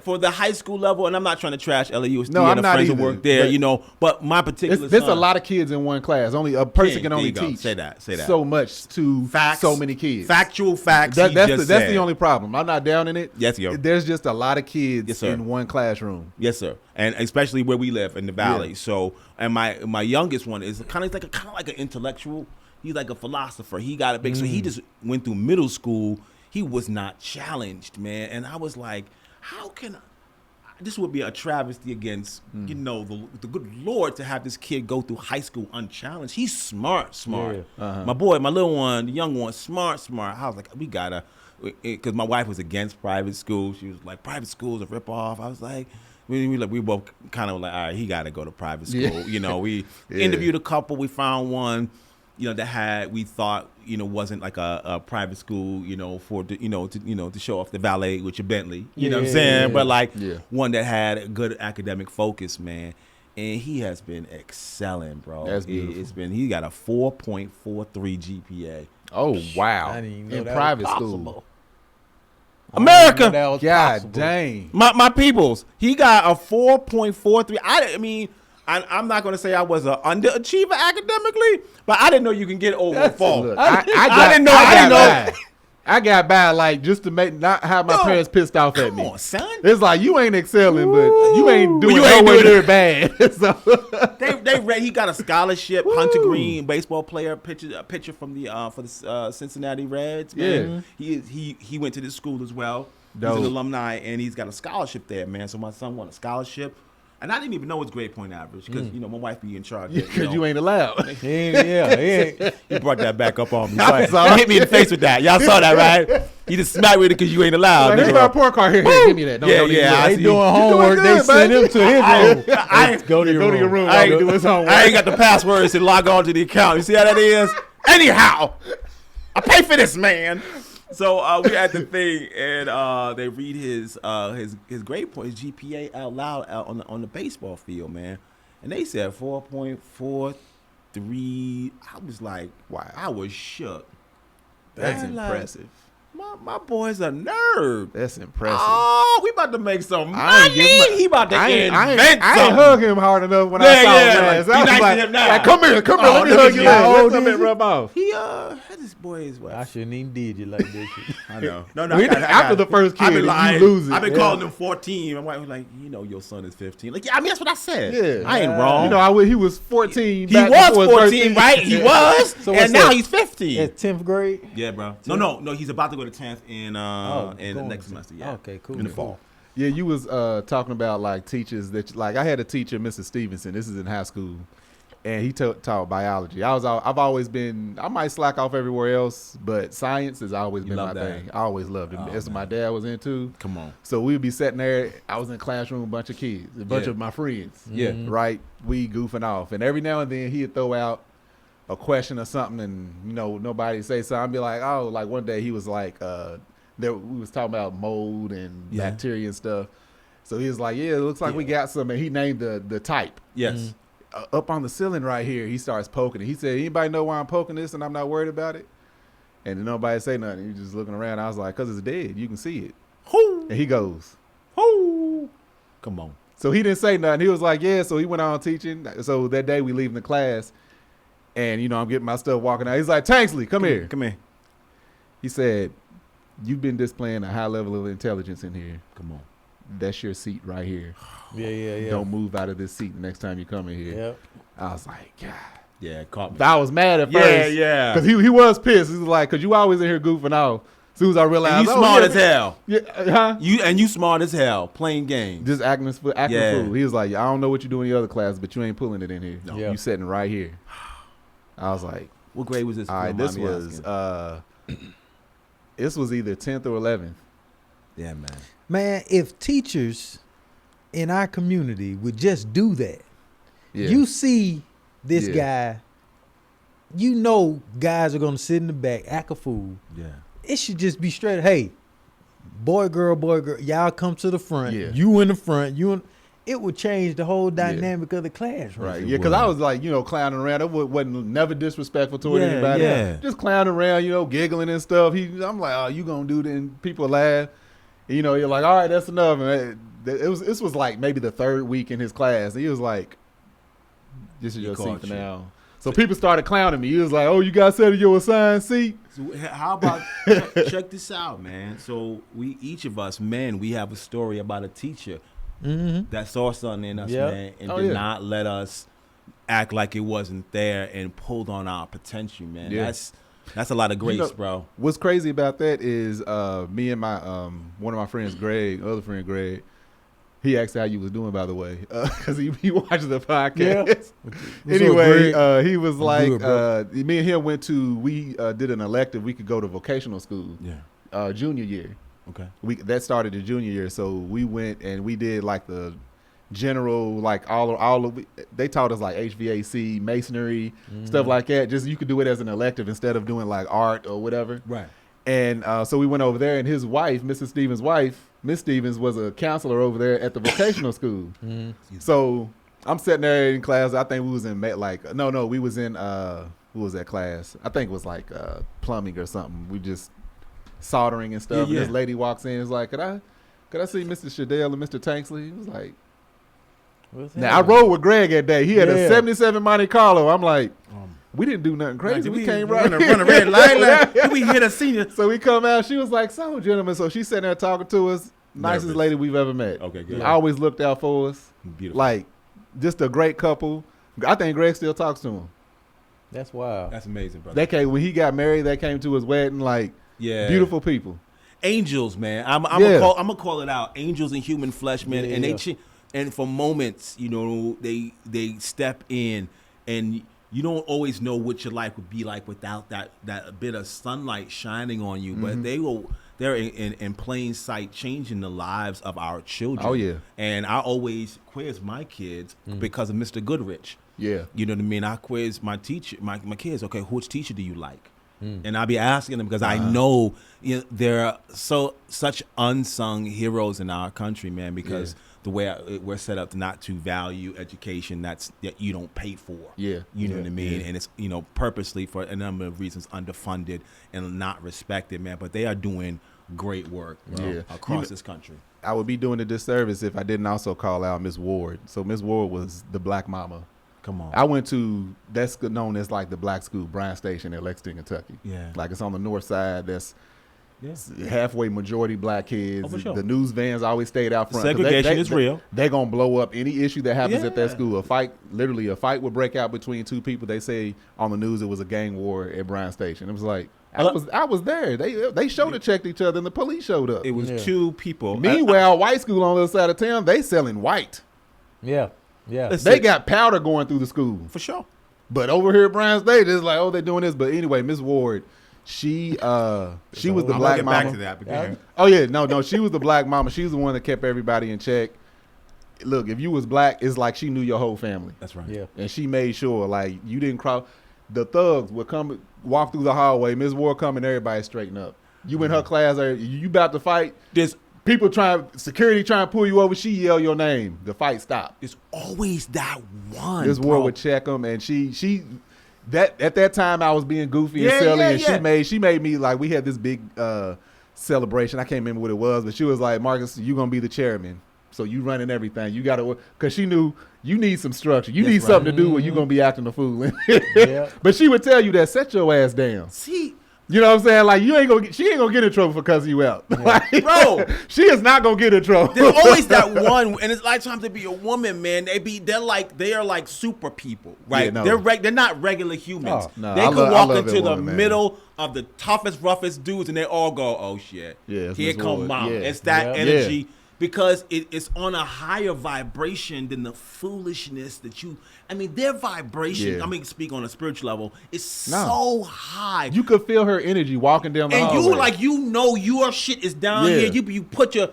for the high school level, and I'm not trying to trash LAUSD No, and I'm the not friends who either, work there, but my particular there's a son- lot of kids in one class. Only a person King, can there only you go. teach Say that. so much to Facts, so many kids. Factual facts. That's that's the only problem. I'm not down in it. Yes, yo. There's just a lot of kids Yes, sir. in one classroom. Yes, sir, and especially where we live in the valley. Yeah. So, and my youngest one is kind of like an intellectual. He's like a philosopher. He got it big, so he just went through middle school. He was not challenged, man, and I was like, how can this would be a travesty against the good Lord to have this kid go through high school unchallenged. He's smart. Yeah. My boy, my little one, the young one, smart. I was like, we gotta, because my wife was against private schools. She was like, private schools a ripoff. I was like, we both kind of like, all right, he got to go to private school. Yeah. We Yeah. interviewed a couple. We found one, that we thought, wasn't like a private school, for to show off the valet with your Bentley. You know what I'm saying? Yeah. But like Yeah. one that had a good academic focus, man. And he has been excelling, bro. That's beautiful. He got a 4.43 GPA. Oh wow! I didn't even know in that private was school. possible. America. That was God possible. dang! My peoples, he got a 4.43. I mean, I'm not going to say I was an underachiever academically, but I didn't know you can get over a 4. Look, I didn't know. I got by like just to not have my No. parents pissed off at Come me. on, son. It's like you ain't excelling, but you ain't doing You ain't nowhere doing near it. bad. So They read he got a scholarship. Hunter Green, baseball player, pitcher from the for the Cincinnati Reds. Man. Yeah. He went to this school as well. Dope. He's an alumni, and he's got a scholarship there, man. So my son won a scholarship, and I didn't even know his grade point average because my wife be in charge. because you ain't allowed. He ain't. You brought that back up on me. I saw You it. hit me in the face with that. Y'all saw that, right? You just smacked with it because you ain't allowed. Like, here's nigga. my report card here. Give me that. Don't Yeah, even yeah, look. I They see. doing homework. good, They send man. him to his room. I- Go to your room. I do ain't, his homework. I ain't got the passwords to log on to the account. You see how that is? Anyhow, I pay for this, man. So we at the thing, and they read his grade point, his GPA out loud out on the baseball field, man. And they said 4.43. I was like, wow, I was shook. That's Man, like, impressive. My boy's a nerd. That's impressive. Oh, we about to make some I ain't money. give my- He about to I ain't invent I something. ain't hug him hard enough when I Yeah, saw yeah, him like, last. be I was nice to like, him now. like, come here, let me look hug at you. you. Let old something is he? rub off. He this boy is what? I shouldn't even did you like this. I know. No, After the first kid, you lose it. I've been Yeah. calling him 14. My wife was like, your son is 15. Like, yeah, I mean, that's what I said. Yeah. I ain't wrong. You know, he was 14. he back was before his 14, right? He was. So what's and now that? he's 15. At 10th grade? Yeah, bro. No. He's about to go to 10th in the going next to- semester. Yeah. Okay, cool. In the fall. Yeah, you was talking about like teachers that like I had a teacher, Mrs. Stevenson. This is in high school, and he taught biology. I've always been, I might slack off everywhere else, but science has always been my thing. I always loved it. That's what my dad was into. Come on. So we'd be sitting there. I was in the classroom with a bunch of kids, a bunch of my friends. Yeah. Right? We goofing off. And every now and then he'd throw out a question or something, and, you know, nobody say something. I'd be like, oh, like one day he was like, we was talking about mold and bacteria and stuff. So he was like, yeah, it looks like we got some. And he named the type. Yes. Up on the ceiling right here, he starts poking it. He said, anybody know why I'm poking this and I'm not worried about it? And then nobody say nothing. He just looking around. I was like, because it's dead. You can see it. Hoo. And he goes, Hoo. Come on. So he didn't say nothing. He was like, yeah. So he went on teaching. So that day we leaving the class, and, you know, I'm getting my stuff walking out. He's like, Tanksley, come here. Come here. He said, you've been displaying a high level of intelligence in here. Come on. That's your seat right here. Yeah. Don't move out of this seat the next time you come in here. Yep. I was like, God. Yeah, it caught me. I was mad at first. Yeah. Because he was pissed. He was like, because you always in here goofing off. As soon as I realized, And you smart as hell. Yeah, huh? You smart as hell playing games. Just acting a fool. He was like, I don't know what you do in the other class, but you ain't pulling it in here. No. Yeah. You sitting right here. I was like, What grade was this? all right, this was either 10th or 11th. Yeah, man. Man, if teachers in our community would just do that, Yeah. you see this Yeah. guy, you know guys are going to sit in the back, act a fool. Yeah. It should just be straight, hey, boy, girl, y'all come to the front. Yeah. You in the front. It would change the whole dynamic of the classroom. Right, yeah, because I was like, you know, clowning around. I wasn't never disrespectful toward anybody. Yeah. Just clowning around, you know, giggling and stuff. I'm like, oh, you gonna do that? And people laugh. And, you know, you're like, all right, that's enough. And this was like maybe the third week in his class. And he was like, this is your seat for now. So people started clowning me. He was like, oh, you guys said your assigned seat? So how about check this out, man? So each of us men, we have a story about a teacher that saw something in us, man, and did not let us act like it wasn't there and pulled on our potential, man. Yeah. That's a lot of grace, You know, bro. What's crazy about that is me and my one of my friends, Greg, other friend Greg, he asked how you was doing, by the way, because he watches the podcast. Yeah. Anyway, he was like, good, me and him we did an elective. We could go to vocational school. Yeah. Junior year. Okay. That started the junior year, so we went and we did like the general, like all of they taught us like HVAC, masonry, stuff like that. Just you could do it as an elective instead of doing like art or whatever. Right. And so we went over there, and his wife, Mrs. Stevens' wife, Miss Stevens, was a counselor over there at the vocational school. So I'm sitting there in class. I think we was in we was in what was that class? I think it was like plumbing or something. We just soldering and stuff. Yeah. And this lady walks in, and is like, could I see Mr. Shadell and Mr. Tanksley? He was like, now I rode with Greg that day. He had a 77 Monte Carlo. I'm like, we didn't do nothing crazy. We came right run a red light. Like, we hit a senior. So we come out. She was like, so, gentlemen. So she's sitting there talking to us. Nicest Nervous. lady we've ever met. Okay, good. Always looked out for us. Beautiful. Like, just a great couple. I think Greg still talks to him. That's wild. That's amazing, brother. When he got married, they came to his wedding. Like, beautiful people. Angels, man. I'm gonna call it out. Angels in human flesh, man. Yeah, And and for moments, you know, they step in, and you don't always know what your life would be like without that bit of sunlight shining on you. But they're in plain sight, changing the lives of our children. Oh, yeah. And I always quiz my kids because of Mr. Goodrich. Yeah. You know what I mean? I quiz my teacher, my kids. Okay, which teacher do you like? And I'll be asking them because I know, there are such unsung heroes in our country, man. Because the way we're set up not to value education that you don't pay for. Yeah. You know what I mean? Yeah. And it's, purposely for a number of reasons underfunded and not respected, man. But they are doing great work, bro, across this country. I would be doing a disservice if I didn't also call out Miss Ward. So Miss Ward was the black mama. Come on. I went to, that's known as like the black school, Bryan Station in Lexington, Kentucky. Yeah. Like it's on the north side. That's halfway majority black kids. Oh, for sure. The news vans always stayed out front. Segregation is real. They're going to blow up any issue that happens at that school. A fight would break out between two people. They say on the news it was a gang war at Bryan Station. It was like, I was there. They shoulder checked each other and the police showed up. It was two people. Meanwhile, white school on the other side of town, they selling white. Yeah. They got powder going through the school. For sure. But over here at Bryan State, it's like, oh, they're doing this. But anyway, Miss Ward, she was the black mama. Back to that, but Oh yeah, no, she was the black mama. She was the one that kept everybody in check. Look, if you was black, it's like she knew your whole family. That's right. Yeah. And she made sure, like, you didn't cross. The thugs would come, walk through the hallway. Miss Ward come and everybody straighten up. You in her class, you about to fight. There's people security trying to pull you over. She yell your name. The fight stopped. It's always that one. Miss Ward would check them, and that at that time I was being goofy and silly, and she made me, like, we had this big celebration. I can't remember what it was, but she was like, Marcus, you gonna be the chairman. So you running everything. You got to, because she knew you need some structure. You need something to do where you going to be acting a fool. But she would tell you that, set your ass down. See, you know what I'm saying? Like, she ain't going to get in trouble for cussing you out. Yeah. Like, bro, she is not going to get in trouble. There's always that one, and it's like time to be a woman, man. They are like super people, right? Yeah, no. They're not regular humans. Oh, no, they I could love walk into the woman, middle of the toughest, roughest dudes, and they all go, "Oh shit, yeah, here come mom." Yeah. It's that Yeah. energy. Yeah. Because it's on a higher vibration than the foolishness that their vibration, Yeah. speak on a spiritual level, is so high. You could feel her energy walking down the hallway. And your shit is down Yeah. here.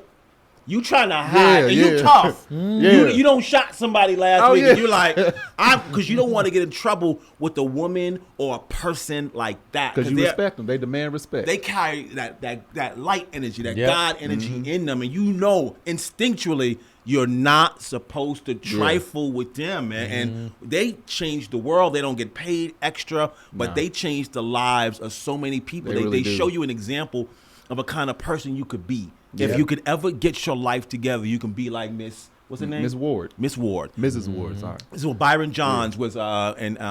You trying to hide, and you yeah. tough. Yeah. You don't shot somebody last week, yeah. and you're like, because you don't want to get in trouble with a woman or a person like that. Because you respect them. They demand respect. They carry that light energy, that Yep. God energy in them, and you know instinctually you're not supposed to trifle with them, man. And they change the world. They don't get paid extra, but they change the lives of so many people. They really do. show you an example of a kind of person you could be. If you could ever get your life together, you can be like Miss, what's her name? Miss Ward. Miss Ward. Mrs. Ward, sorry. So Byron Johns was in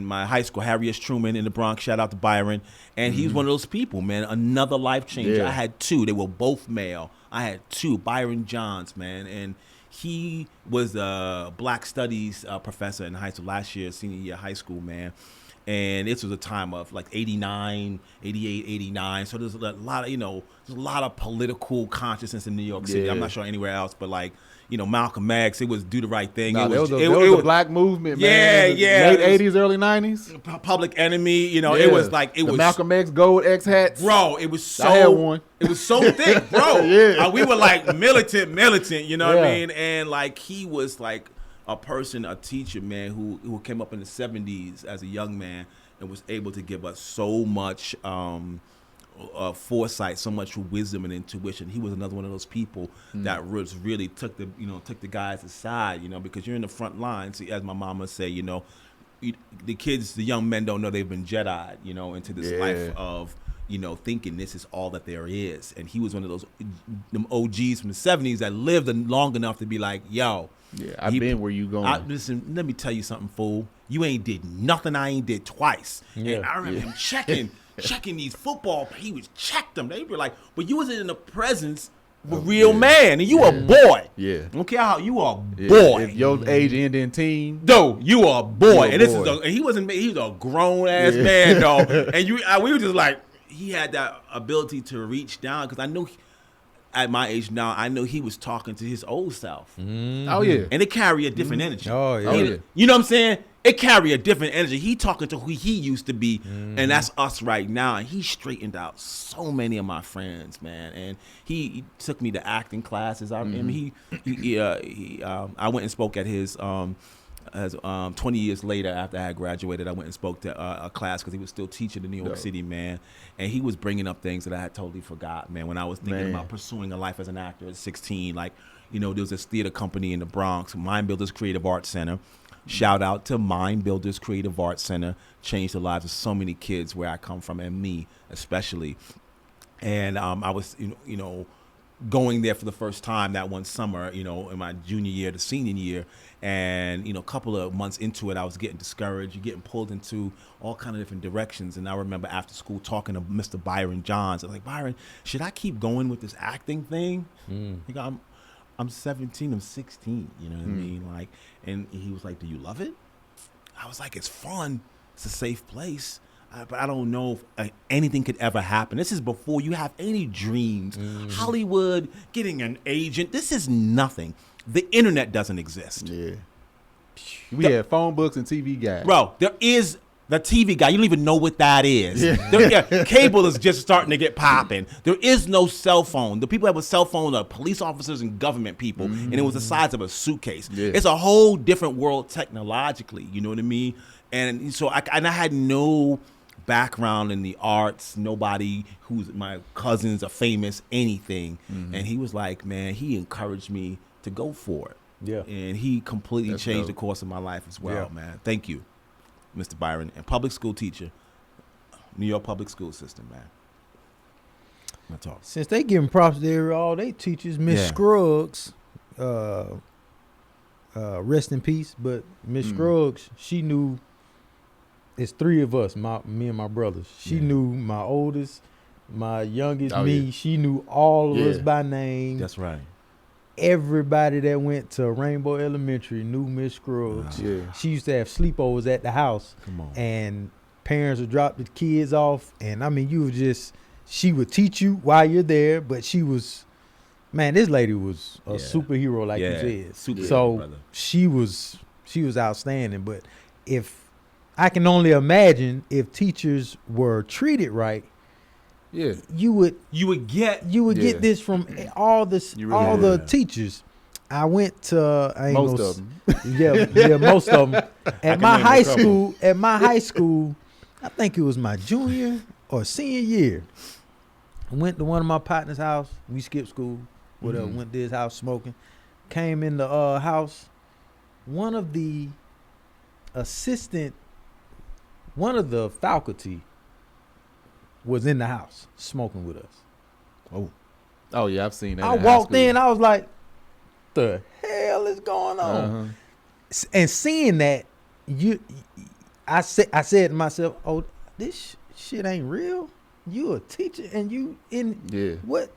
my high school, Harry S. Truman in the Bronx. Shout out to Byron. And he's one of those people, man. Another life changer. Yeah. I had two. They were both male. I had two. Byron Johns, man. And he was a Black Studies professor in high school last year, senior year of high school, man. And this was a time of like 89, 88, 89. So there's a lot of, there's a lot of political consciousness in New York City. Yeah. I'm not sure anywhere else, but like, Malcolm X, it was do the right thing. Nah, It there was was a black movement, man. Yeah. Late 80s, early 90s. Public Enemy, it was like, the Malcolm X gold X hats. Bro, it was so, I had one. It was so thick, bro. Yeah. We were like militant, you know what I Yeah. mean? And like, he was like a person, a teacher, man, who came up in the 70s as a young man and was able to give us so much foresight, so much wisdom and intuition. He was another one of those people that really took the guys aside, because you're in the front line. See, as my mama say, the kids, the young men don't know they've been Jedi'd, into this life of, thinking this is all that there is. And he was one of those them OGs from the 70s that lived long enough to be like, yo. Yeah, I've been where you going. Listen, let me tell you something, fool. You ain't did nothing I ain't did twice. Yeah. And I remember him checking these football. He was checked them. They were like, but you was in the presence of a real man, and you a boy. Yeah. I don't care how you are a boy. If your age end in teen. No, you are a boy. You a And this boy. is he was a grown ass man, though. And we were just like, he had that ability to reach down, because I knew at my age now, I know he was talking to his old self. Oh yeah. And it carry a different energy. Oh, yeah. Oh, yeah. You know what I'm saying? It carry a different energy. He talking to who he used to be, and that's us right now. And he straightened out so many of my friends, man. And he took me to acting classes. I went and spoke at his 20 years later, after I had graduated, I went and spoke to a class because he was still teaching in New York City, man. And he was bringing up things that I had totally forgot, man. When I was thinking about pursuing a life as an actor at 16, like, there was this theater company in the Bronx, Mind Builders Creative Arts Center. Shout out to Mind Builders Creative Arts Center. Changed the lives of so many kids where I come from, and me especially. And I was, going there for the first time that one summer, in my junior year to senior year. And, a couple of months into it, I was getting discouraged. You're getting pulled into all kind of different directions. And I remember after school talking to Mr. Byron Johns. I was like, Byron, should I keep going with this acting thing? I'm 17, I'm 16, you know what I mean? Like, and he was like, do you love it? I was like, it's fun. It's a safe place. But I don't know if anything could ever happen. This is before you have any dreams. Hollywood, getting an agent, this is nothing. The internet doesn't exist. Yeah. We had phone books and TV guides. Bro, there is the TV guy. You don't even know what that is. Cable is just starting to get popping. There is no cell phone. The people that have a cell phone are police officers and government people, and it was the size of a suitcase. Yeah. It's a whole different world technologically. You know what I mean? And so I had no background in the arts. Nobody who's my cousins are famous, anything. And he was like, man, he encouraged me to go for it. Yeah. And he completely changed the course of my life as well, man. Thank you, Mr. Byron. And public school teacher, New York public school system, man. My talk. Since they giving props to all they teachers, Miss Scruggs, rest in peace, but Miss Scruggs, she knew, it's three of us, me and my brothers. She knew my oldest, my youngest, me. Yeah. She knew all of us by name. That's right. Everybody that went to Rainbow Elementary knew Miss Scruggs. She used to have sleepovers at the house. Come on. And parents would drop the kids off. And I mean, she would teach you while you're there, but she was, man, this lady was a superhero, like you said. So she was outstanding. But I can only imagine if teachers were treated right, you would get this from all the teachers. I went to most of them. Most of them. At my high school, I think it was my junior or senior year. I went to one of my partner's house. We skipped school. Whatever. Went to his house smoking. Came in the house. One of the faculty was in the house smoking with us. Oh yeah, I've seen that. I walked in, I was like, the hell is going on? And seeing that, I said to myself, oh, this shit ain't real. You a teacher and you in what?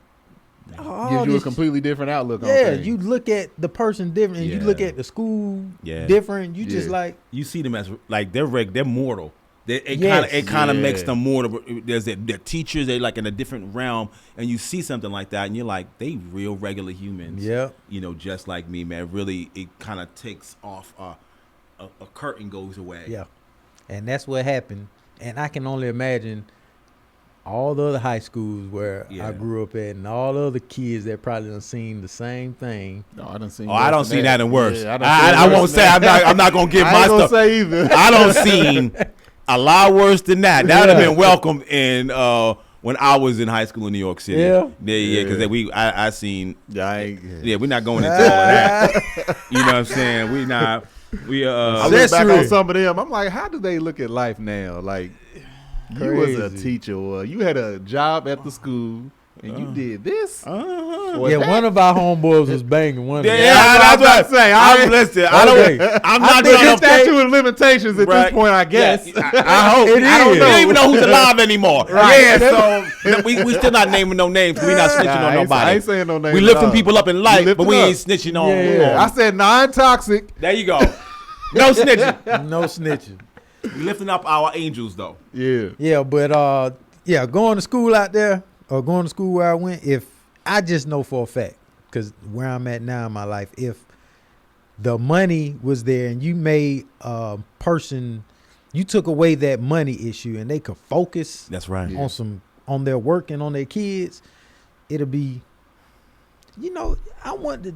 Gives you a completely different outlook on things. You look at the person different and you look at the school different. You just like, you see them as like they're mortal. It kind of makes them mortal. There's the teachers, they like in a different realm, and you see something like that, and you're like, they real regular humans. Yeah, you know, just like me, man. Really, it kind of takes off. A curtain goes away. Yeah, and that's what happened. And I can only imagine all the other high schools where I grew up at, and all the other kids that probably done seen the same thing. No, I done seen. I don't see that and worse. I won't say. I'm not gonna give my stuff. I ain't gonna say either. I don't seen a lot worse than that. That would have been welcome in when I was in high school in New York City. Because I seen. We're not going into all of that. You know what I'm saying? We not. I look back on some of them. I'm like, how do they look at life now? Like, you was a teacher, or you had a job at the school, and you did this. One of our homeboys was banging one. That's what I'm saying. I'm not going to statute of limitations at this point, I guess. I hope. I don't even know who's alive anymore. So we still not naming no names. We not snitching on nobody. I ain't saying no names. We lifting people up in life, but we ain't snitching on. I said non-toxic. There you go. No snitching. No snitching. We lifting up our angels though. Yeah, but going to school out there or going to school where I went, if I just know for a fact, because where I'm at now in my life, if the money was there and you made a person, you took away that money issue and they could focus. That's right. On their work and on their kids, it'll be. I wonder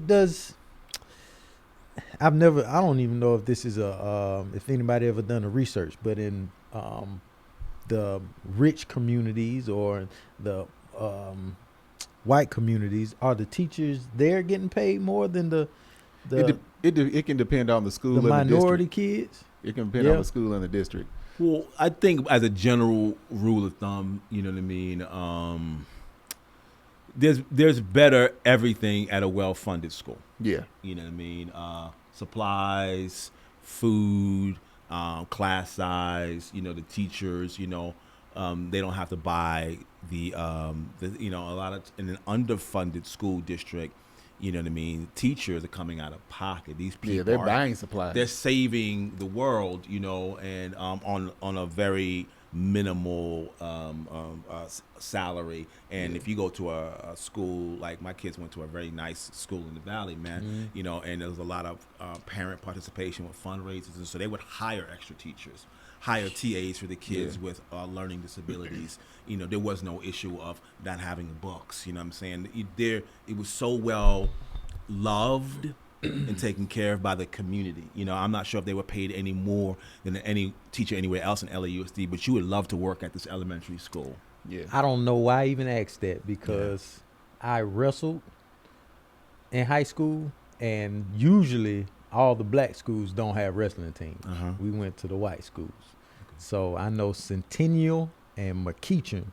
I don't even know if this is if anybody ever done a research, but in the rich communities or the white communities, are the teachers there getting paid more than it can depend on the school, the and minority the kids? It can depend on the school and the district. Well, I think as a general rule of thumb, you know what I mean. There's better everything at a well-funded school. Yeah, you know what I mean. Supplies, food, class size. The teachers. They don't have to buy a lot of in an underfunded school district. You know what I mean. Teachers are coming out of pocket. These people, they're buying supplies. They're saving the world. And on a very minimal salary. And if you go to a school, like my kids went to a very nice school in the Valley, man, you know, and there was a lot of parent participation with fundraisers, and so they would hire extra teachers, hire TAs for the kids with learning disabilities. You know, there was no issue of not having books. You know what I'm saying? It was so well loved and taken care of by the community. You know, I'm not sure if they were paid any more than any teacher anywhere else in LAUSD, but you would love to work at this elementary school. Yeah. I don't know why I even asked that, because I wrestled in high school, and usually all the black schools don't have wrestling teams. We went to the white schools. So I know Centennial and McEachern,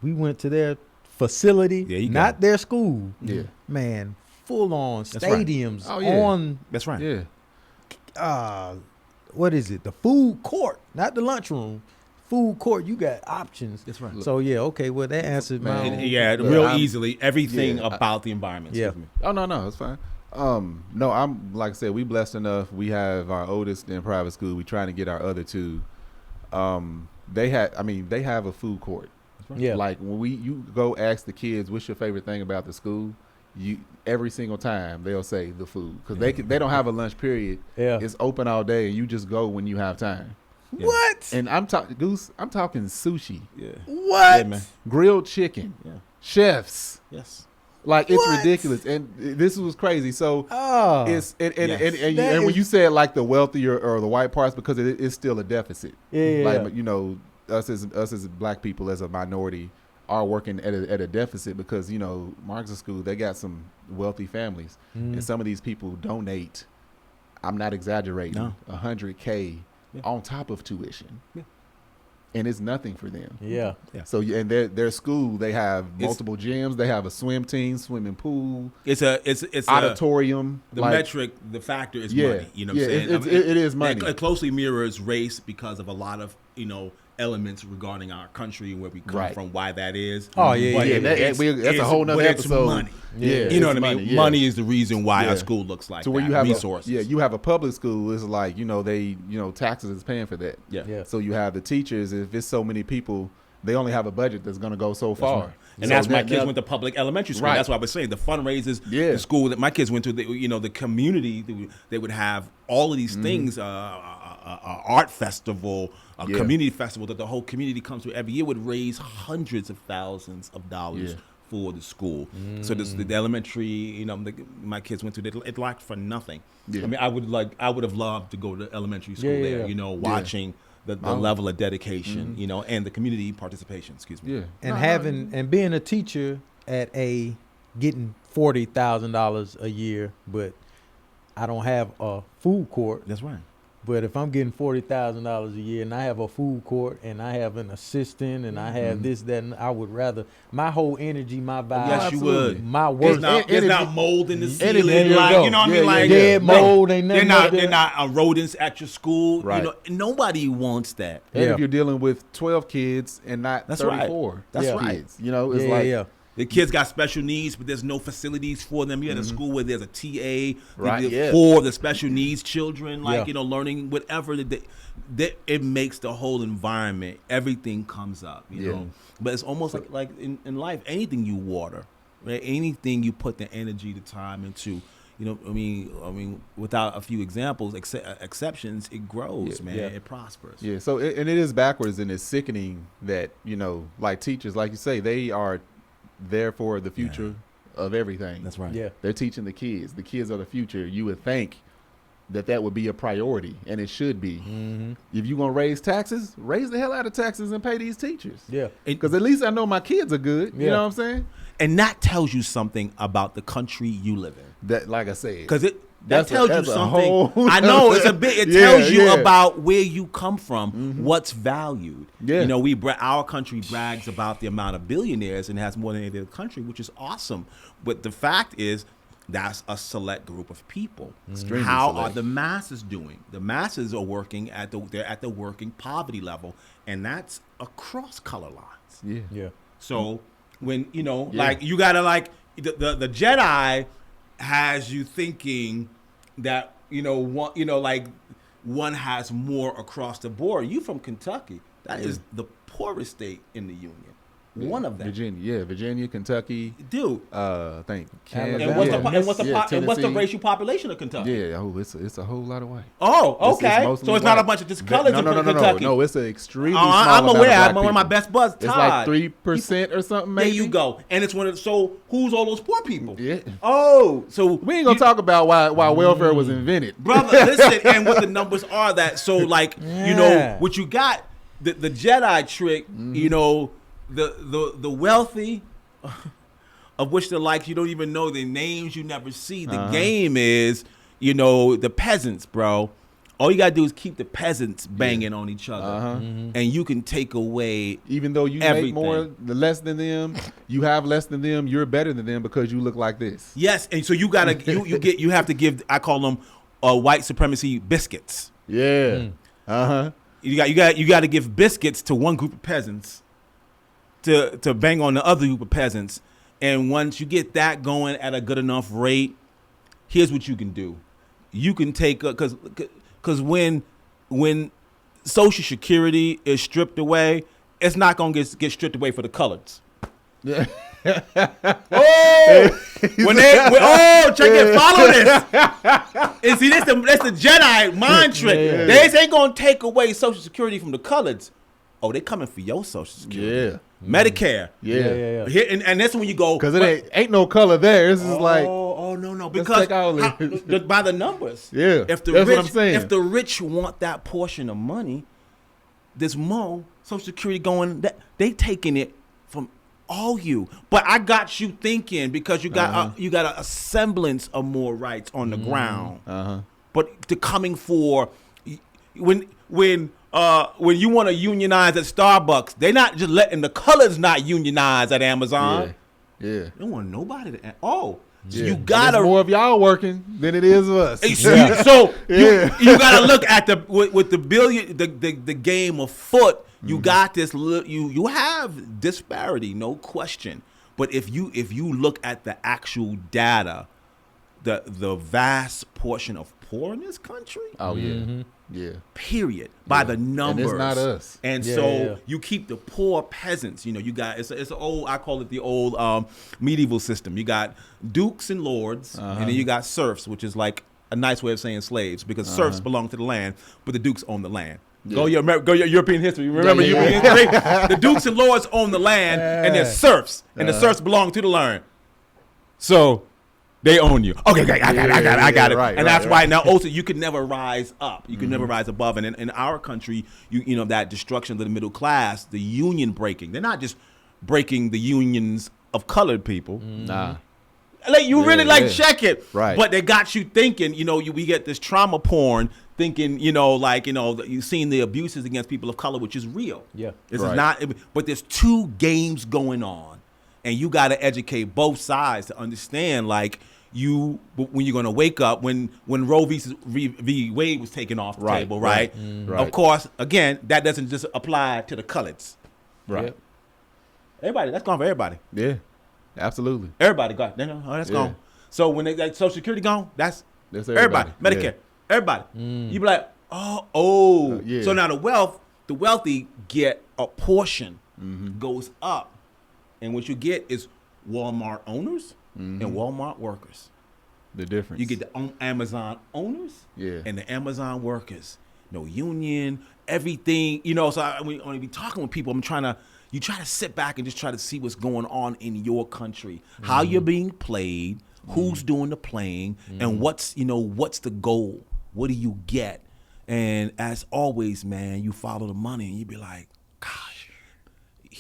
we went to their facility, not their school. Yeah. Man, full on stadiums on. That's right. Yeah. What is it? The food court, not the lunchroom. Food court, you got options. That's right. So okay, well that answered my own. Real easily everything about the environment. Yeah. Oh no, it's fine. No, I'm like I said, we blessed enough. We have our oldest in private school. We trying to get our other two. They have a food court. Right. Yeah. Like when you go ask the kids, what's your favorite thing about the school? Every single time they'll say the food, because they don't have a lunch period. Yeah. It's open all day, and you just go when you have time. Yeah. What? And I'm talking sushi. Yeah. What? Yeah, man. Grilled chicken. Yeah. Chefs. Yes. Like it's What? ridiculous, and this was crazy. So Yes. and when you said like the wealthier or the white parts, because it is still a deficit. Like you know, us as black people as a minority are working at a deficit, because you know Marxist school, they got some wealthy families, and some of these people donate. I'm not exaggerating. $100K on top of tuition. Yeah. And it's nothing for them. Yeah. So and their school, they have multiple gyms. They have a swim team, swimming pool. It's auditorium. The factor is money. You know what I'm saying? It is money. It closely mirrors race because of a lot of elements regarding our country and where we come from, why that is. Oh yeah, but that's a whole nother episode. Money. Yeah, you know what I mean. Yeah. Money is the reason why our school looks like so that. When you have resources. you have a public school. It's like taxes is paying for that. Yeah. So you have the teachers. If it's so many people, they only have a budget that's going to go so far. Right. And that's my kids went to public elementary school. Right. That's what I was saying. The fundraisers, the school that my kids went to, the community, they would have all of these things, art festival, a community festival that the whole community comes to every year, would raise hundreds of thousands of dollars for the school. So the elementary, my kids went to, it lacked for nothing. Yeah. I mean, I would have loved to go to elementary school there, watching the level of dedication, and the community participation, excuse me. Yeah. And being a teacher at getting $40,000 a year, but I don't have a food court. That's right. But if I'm getting $40,000 a year and I have a food court and I have an assistant and I have this, that, and I would rather my whole energy, my vibe. Yes, you would. My work. There's not mold in the ceiling. You know what I mean? Like dead mold. Ain't nothing. They're not rodents at your school. Right. Nobody wants that. And if you're dealing with 12 kids and not 34, right. That's right. Kids, it's The kids got special needs, but there's no facilities for them. You're at a school where there's a TA right, for the special needs children, learning whatever. It makes the whole environment, everything comes up, you know. But it's almost like in life, anything you water, right? Anything you put the energy, the time into, without a few examples, exceptions, it grows, man. Yeah. It prospers. Yeah. So and it is backwards, and it's sickening that like teachers, like you say, they are there for the future of everything. That's right. Yeah. They're teaching the kids. The kids are the future. You would think that would be a priority, and it should be. Mm-hmm. If you're going to raise taxes, raise the hell out of taxes and pay these teachers. Yeah. Because at least I know my kids are good. You know what I'm saying? And that tells you something about the country you live in. That, like I said. Because that tells you something. I know it's a bit. It tells you about where you come from, what's valued. Yeah. Our country brags about the amount of billionaires and has more than any other country, which is awesome. But the fact is, that's a select group of people. Extremely How select. are the masses doing? The masses are working they're at the working poverty level, and that's across color lines. Yeah. Yeah. So when you gotta the Jedi has you thinking that one has more across the board. You from Kentucky, That is the poorest state in the union. One of them. Virginia, Kentucky. Dude. I think Kansas. And what's the Tennessee. racial population of Kentucky? Yeah, it's a whole lot of white. Oh, okay. Mostly It's not a white. bunch of just colors in Kentucky. No, it's an extremely small I'm amount aware. of black I'm one of my best buds. It's like 3% or something. Maybe. There you go. And it's one of so who's all those poor people? Yeah. Oh, so We ain't gonna talk about why welfare was invented, brother. Listen, and what the numbers are that. So like you know what you got the Jedi trick. You know the wealthy. Of which the likes you don't even know their names, you never see. The game is, you know, the peasants, bro. All you gotta do is keep the peasants banging on each other, and you can take away. Even though you everything. make less than them, you have less than them. You're better than them because you look like this. Yes, and so you gotta you have to give. I call them white supremacy biscuits. Yeah. You got to give biscuits to one group of peasants to bang on the other group of peasants. And once you get that going at a good enough rate, here's what you can do. You can take because when Social Security is stripped away, it's not gonna get stripped away for the coloreds. Yeah. Check it, follow this. And see, that's the Jedi mind trick. Yeah. They ain't gonna take away Social Security from the coloreds. Oh, they coming for your Social Security. Yeah. Medicare. Yeah. Here, and that's when you go Because it ain't no color there. It's just like no, because by the numbers. Yeah, If the that's rich, what I'm saying. If the rich want that portion of money, this more Social Security going. They taking it from all you. But I got you thinking because you got a semblance of more rights on the ground. But to coming for when you want to unionize at Starbucks, they not just letting the colors not unionize at Amazon. Yeah. They don't want nobody to. So Yeah. you gotta There's more of y'all working than it is of us. So you gotta look at with the billion the game of foot. You got this. You have disparity, no question. But if you look at the actual data, the vast portion of poor in this country. Oh yeah. Yeah. Period. By the numbers. And it's not us. And you keep the poor peasants. You know, you got it's an old. I call it the old medieval system. You got dukes and lords, and then you got serfs, which is like a nice way of saying slaves, because serfs belong to the land, but the dukes own the land. Yeah. Go your European history. Remember European history? The dukes and lords own the land, and they're serfs, and the serfs belong to the land. So they own you. Okay, I got it. Right, and that's why now also you can never rise up. You can never rise above. And in our country, you know that destruction of the middle class, the union breaking. They're not just breaking the unions of colored people. Nah. Like you check it. Right. But they got you thinking, you know, we get this trauma porn thinking, you know, like, you know, you've seen the abuses against people of color, which is real. Yeah. This is not, but there's two games going on. And you got to educate both sides to understand, like, when you're going to wake up, when Roe v. Wade was taken off the table, right? Of course, again, that doesn't just apply to the coloreds. Right. Yep. Everybody, that's gone for everybody. Yeah. Absolutely. Everybody gone. That's gone. So when they like Social Security gone, that's everybody. Medicare, everybody. You be like, yeah. So now the wealthy get a portion, goes up, and what you get is Walmart owners and Walmart workers. The difference. You get the Amazon owners and the Amazon workers. No union, everything. You know, so when I be talking with people, you try to sit back and just try to see what's going on in your country, how you're being played, who's doing the playing, and what's the goal? What do you get? And as always, man, you follow the money and you be like, gosh,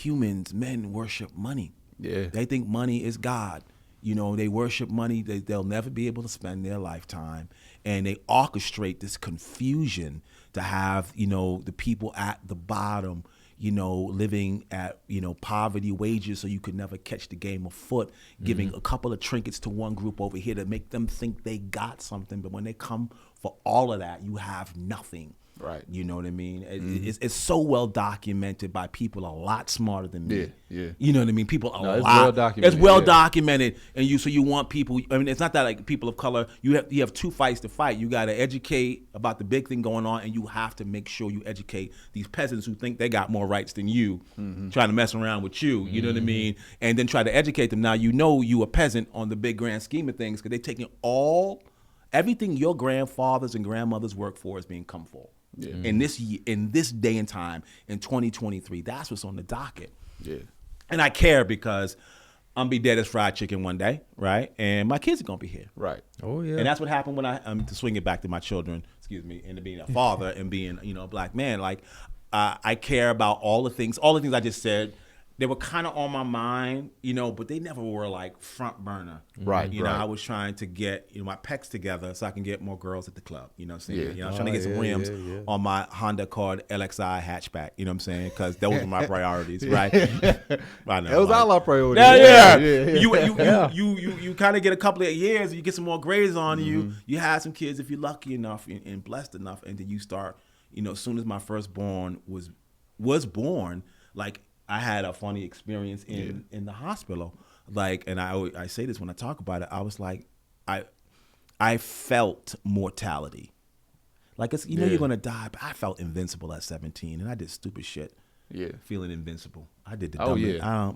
men worship money. Yeah. They think money is God. You know, they worship money. They'll never be able to spend their lifetime. And they orchestrate this confusion to have, you know, the people at the bottom, you know, living at, you know, poverty wages so you could never catch the game of foot, giving a couple of trinkets to one group over here to make them think they got something. But when they come for all of that, you have nothing. Right. You know what I mean? It's so well documented by people a lot smarter than me. Yeah. You know what I mean? People a it's lot. well documented, It's well yeah. documented, and so you want people. I mean, it's not that like people of color. You have two fights to fight. You got to educate about the big thing going on, and you have to make sure you educate these peasants who think they got more rights than you, trying to mess around with you. You know what I mean? And then try to educate them. Now you a peasant on the big grand scheme of things because they're taking everything your grandfathers and grandmothers worked for is being come for. Yeah. In this day and time, in 2023, that's what's on the docket. Yeah. And I care because I'm be dead as fried chicken one day, right? And my kids are gonna be here. Right. Oh yeah. And that's what happened when to swing it back to my children, and to being a father and being, a black man. Like, I care about all the things I just said. They were kind of on my mind, but they never were like front burner. Right. Right. I was trying to get, my pecs together so I can get more girls at the club. You know what I'm saying? Yeah. I was trying to get some rims on my Honda Accord LXI hatchback. You know what I'm saying? Because those were my priorities, right? I know. That was all our priorities. Yeah. Yeah. You kind of get a couple of years, you get some more grades on you. You have some kids if you're lucky enough and blessed enough, and then you start. As soon as my firstborn was born, like. I had a funny experience in the hospital, like, and I say this when I talk about it. I was like, I felt mortality, like it's you're gonna die, but I felt invincible at 17, and I did stupid shit. Yeah, feeling invincible. I did the dumb.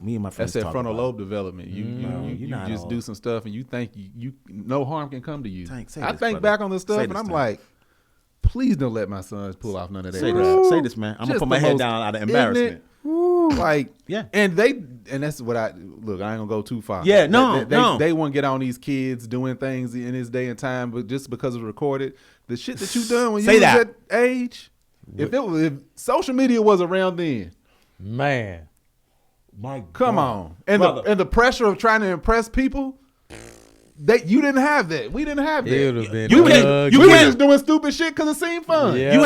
Me and my friends. That's that frontal lobe development. You just do some stuff, and you think you no harm can come to you. I think back on this stuff, and I'm like, please don't let my sons pull off none of that. Say this, man. I'm gonna put my head down out of embarrassment. Like, and that's what I look. I ain't gonna go too far. Yeah, they want to get on these kids doing things in this day and time, but just because it's recorded, the shit that you done when you was that age, if social media was around then, man, my come on, and the pressure of trying to impress people. You didn't have that. We didn't have that. You were just doing stupid shit because it seemed fun. Yeah.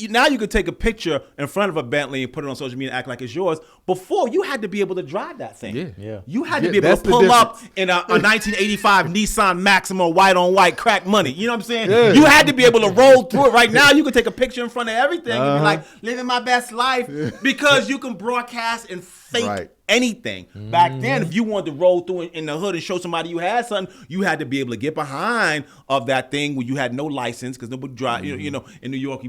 Now you could take a picture in front of a Bentley and put it on social media and act like it's yours. Before, you had to be able to drive that thing. Yeah. You had to be able to pull up in a 1985 Nissan Maxima white on white crack money. You know what I'm saying? Yeah. You had to be able to roll through it. Right now, you can take a picture in front of everything and be like, living my best life because you can broadcast and fake anything. Back then, if you wanted to roll through in the hood and show somebody you had something, you had to be able to get behind of that thing when you had no license because nobody drive. In New York.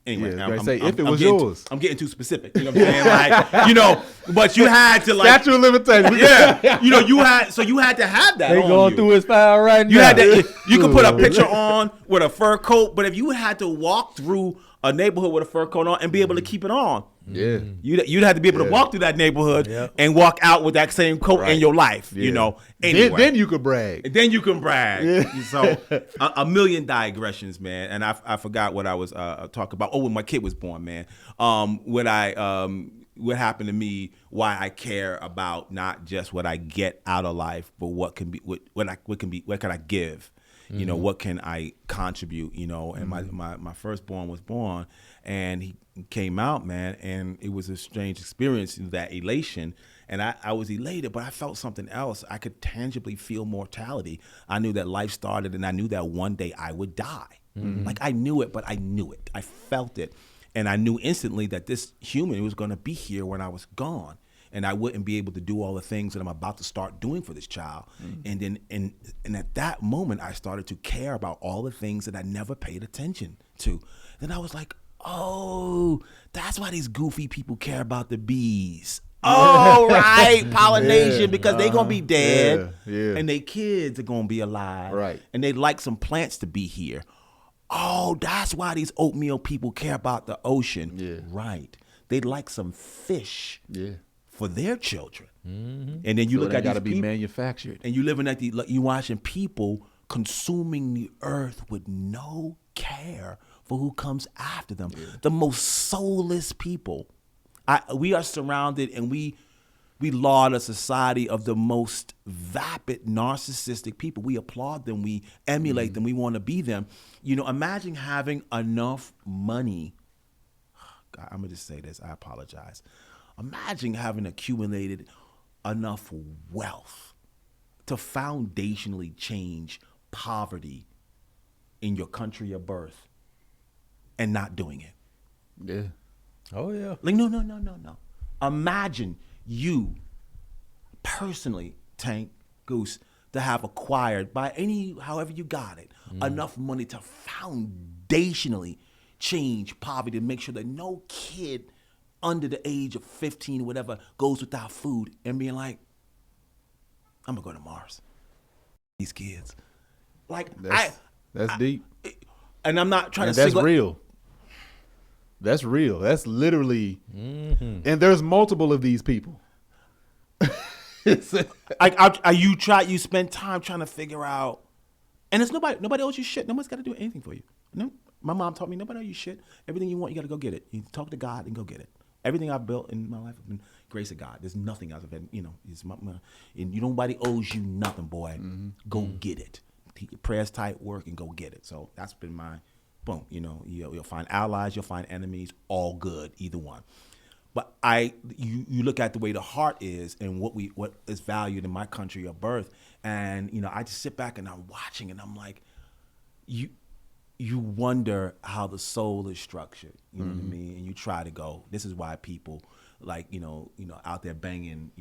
Anyway, if it was yours. I'm getting too specific. You know what I'm saying? Like, but you had to like statute of limitations. Yeah, you had to have that. They going through his file right now. You had to. You could put a picture on with a fur coat, but if you had to walk through a neighborhood with a fur coat on and be able to keep it on. Yeah, you'd have to be able to walk through that neighborhood and walk out with that same coat in your life. Anyway. Then you could brag. Then you can brag. Yeah. So a million digressions, man. And I forgot what I was talking about. Oh, when my kid was born, man. What happened to me? Why I care about not just what I get out of life, but what can I give? What can I contribute? And my firstborn was born, and he came out, man, and it was a strange experience, that elation. And I was elated, but I felt something else. I could tangibly feel mortality. I knew that life started, and I knew that one day I would die. Like, I knew it, but I knew it. I felt it. And I knew instantly that this human was going to be here when I was gone. And I wouldn't be able to do all the things that I'm about to start doing for this child. And then and at that moment, I started to care about all the things that I never paid attention to. Then I was like, oh, that's why these goofy people care about the bees. Oh, right, pollination, because they're going to be dead. And their kids are going to be alive. Right. And they'd like some plants to be here. Oh, that's why these oatmeal people care about the ocean. Yeah. Right. They'd like some fish. Yeah. For their children. And then you look at got to these be people, manufactured. and you living at you watching people consuming the earth with no care for who comes after them. The most soulless people. We are surrounded, and we laud a society of the most vapid, narcissistic people. We applaud them. We emulate them. We want to be them. Imagine having enough money. God, I'm going to just say this. I apologize. Imagine having accumulated enough wealth to foundationally change poverty in your country of birth and not doing it. Yeah. Oh yeah. Like, no. Imagine you personally, Tank, Goose, to have acquired by however you got it, enough money to foundationally change poverty, to make sure that no kid under the age of 15 or whatever goes without food, and being like, I'm gonna go to Mars. These kids. Like, that's deep. And I'm not trying to That's single. real. That's real. That's literally, and there's multiple of these people. You spend time trying to figure out, and it's nobody owes you shit. Nobody's got to do anything for you. No, my mom taught me nobody owes you shit. Everything you want, you got to go get it. You talk to God and go get it. Everything I've built in my life has been grace of God. There's nothing else. And nobody owes you nothing, boy. Go get it. Keep your prayers tight, work, and go get it. So that's been my boom. You'll find allies, you'll find enemies, all good, either one. But you look at the way the heart is and what is valued in my country of birth, and I just sit back and I'm watching and I'm like, you wonder how the soul is structured. You know what I mean? And you try to go. This is why people like out there banging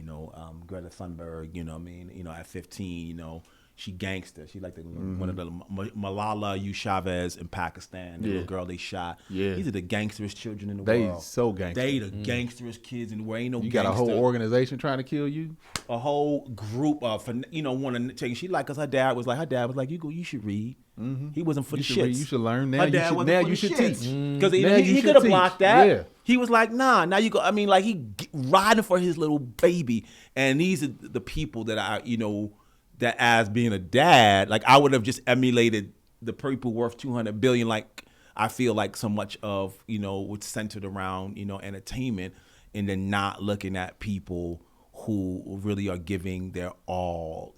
Greta Thunberg. You know what I mean? At 15, she gangster. She like one of the Malala Yousafzai in Pakistan, the little girl they shot. Yeah. These are the gangsterest children in the They world. so gangster. They the gangsterest kids in the world. Ain't no You gangster. got a whole organization trying to kill you. A whole group of want to take. She like, cause her dad was like, you should read. He wasn't for You the should shits. read, you should learn. Now Her you dad should. wasn't Now for you the should shits. teach. Because Now you he should could have teach. blocked that. Yeah. He was like, nah. Now you go. I mean, like riding for his little baby, and these are the people that that as being a dad, like I would have just emulated the people worth $200 billion. Like I feel like so much of what's centered around entertainment, and then not looking at people who really are giving their all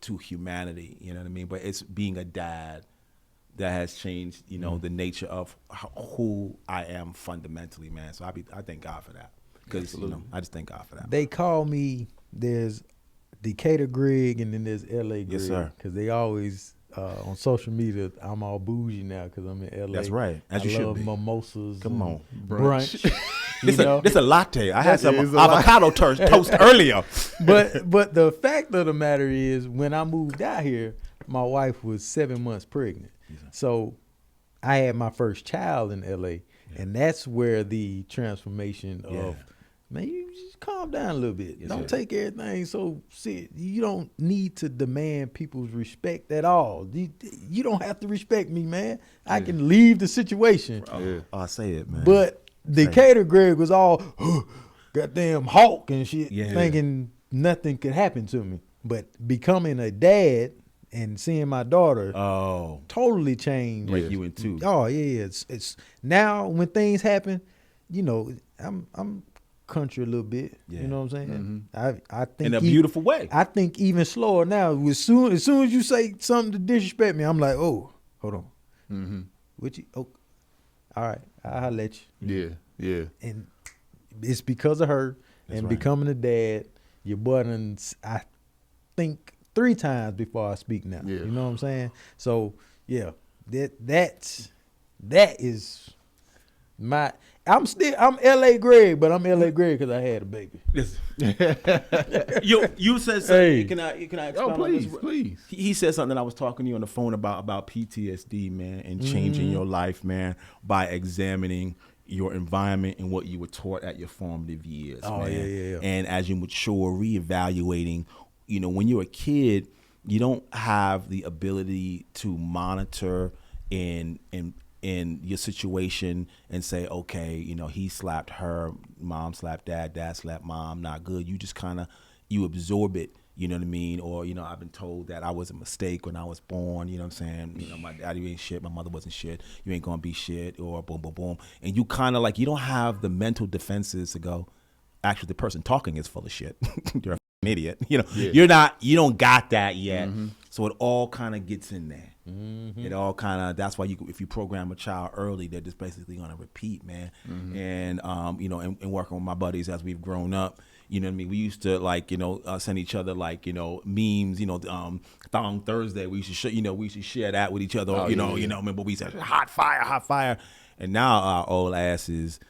to humanity. You know what I mean? But it's being a dad that has changed the nature of who I am fundamentally, man. So I thank God for that, because I just thank God for that. They call me, there's Decatur Greg and then there's LA Greg. Yes, sir. Because they always on social media, I'm all bougie now because I'm in LA. That's right. As I you should love be. mimosas. Come on. Brunch. This a latte. I had some is a avocado toast earlier. But the fact of the matter is, when I moved out here, my wife was 7 months pregnant. So I had my first child in LA, and that's where the transformation of, man, you just calm down a little bit. Don't take everything so serious. You don't need to demand people's respect at all. You don't have to respect me, man. I can leave the situation. I say it, man. But Decatur Greg was all goddamn hawk and shit, thinking nothing could happen to me. But becoming a dad and seeing my daughter totally changed. Break you in two. Oh yeah, it's now when things happen, I'm country a little bit. You know what I'm saying? I think in a beautiful way. I think even slower now. As soon as you say something to disrespect me, I'm like, oh, hold on. What you? Oh, all right, I'll let you. Yeah. And it's because of her and becoming a dad. Your boy done, I think, 3 times before I speak now. You know what I'm saying? So yeah, that is my. I'm LA Greg, but I'm LA Greg because I had a baby. You said something. Hey. Can I expound Oh, on this? please. He said something. I was talking to you on the phone about PTSD, man, and changing your life, man, by examining your environment and what you were taught at your formative years, man. Yeah. And as you mature, reevaluating. When you're a kid, you don't have the ability to monitor in your situation and say, okay, he slapped her, mom slapped dad slapped mom, not good. You just kind of, you absorb it, you know what I mean? Or, I've been told that I was a mistake when I was born, you know what I'm saying? My daddy ain't shit, my mother wasn't shit, you ain't gonna be shit, or boom, boom, boom. And you kind of like, you don't have the mental defenses to go, actually the person talking is full of shit. idiot. You don't got that yet. So it all kind of gets in there. It all kind of, that's why if you program a child early, they're just basically going to repeat, man. And, and working with my buddies as we've grown up, you know what I mean? We used to send each other memes, Thong Thursday. We used to share that with each other. Remember we said hot fire. And now our old asses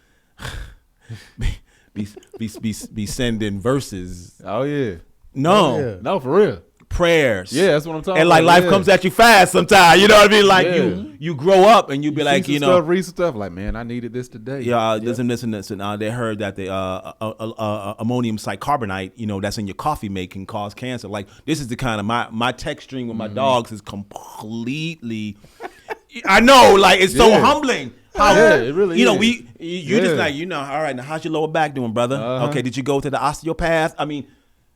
be sending verses. Oh yeah. No, for real. Prayers. Yeah, that's what I'm talking and about. life comes at you fast sometimes. You know what I mean? You grow up and you be like, read some stuff like, man, I needed this today. Yeah, this and this. And they heard that the ammonium bicarbonate, that's in your coffee can cause cancer. Like, this is the kind of my text string with my dogs is completely. I know, like, it's so humbling. How, it really is. You just like, all right, now how's your lower back doing, brother? Okay, did you go to the osteopath? I mean,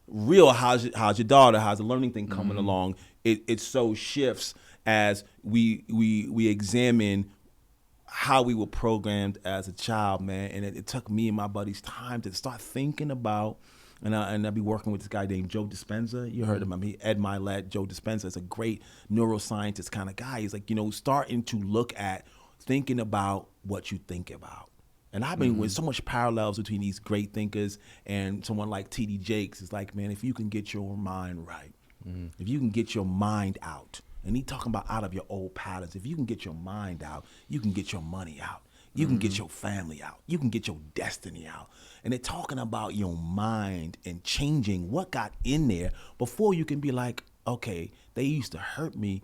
real, how's your daughter? How's the learning thing coming along? It so shifts as we examine how we were programmed as a child, man. And it took me and my buddies time to start thinking about, and I'll be working with this guy named Joe Dispenza. You heard of him. Ed Milet. Joe Dispenza is a great neuroscientist kind of guy. He's like, starting to look at thinking about what you think about. And I've been with so much parallels between these great thinkers and someone like T.D. Jakes. It's like, man, if you can get your mind right, if you can get your mind out, and he talking about out of your old patterns, if you can get your mind out, you can get your money out. You can get your family out. You can get your destiny out. And they're talking about your mind and changing what got in there before you can be like, okay, they used to hurt me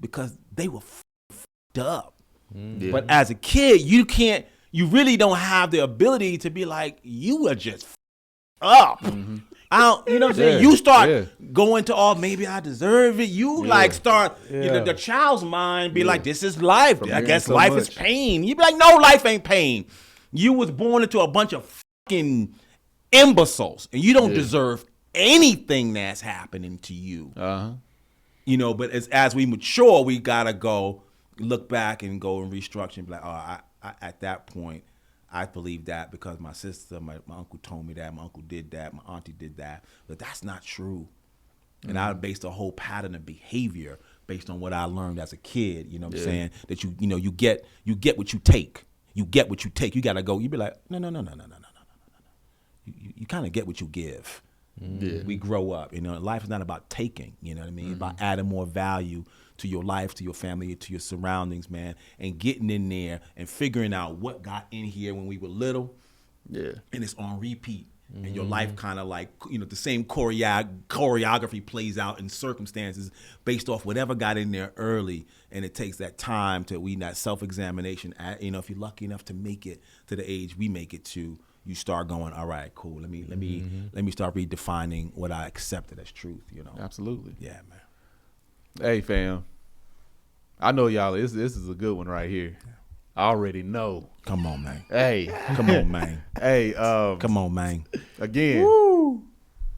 because they were f***ed up. But as a kid, you really don't have the ability to be like, you are just up. I don't, you know what I'm saying? You start going to, maybe I deserve it. You start, the child's mind be like, this is life. I guess life is pain. You be like, no, life ain't pain. You was born into a bunch of fucking imbeciles, and you don't deserve anything that's happening to you. But as we mature, we gotta go look back and go and restructure and be like, I at that point, I believe that because my sister, my uncle told me that, my uncle did that, my auntie did that, but that's not true. And I based a whole pattern of behavior based on what I learned as a kid. You know what I'm saying? That you get what you take. You get what you take. You gotta go. You be like, no. You kind of get what you give. We grow up. Life is not about taking. You know what I mean? It's about adding more value to your life, to your family, to your surroundings, man, and getting in there and figuring out what got in here when we were little. And it's on repeat. And your life kind of like, the same choreography plays out in circumstances based off whatever got in there early. And it takes that time that self-examination. If you're lucky enough to make it to the age we make it to, you start going, all right, cool. Let me start redefining what I accepted as truth. Absolutely. Yeah, man. Hey, fam. I know y'all. This is a good one right here. I already know. Come on, man. Hey. Come on, man. Hey. Come on, man. Again. Woo.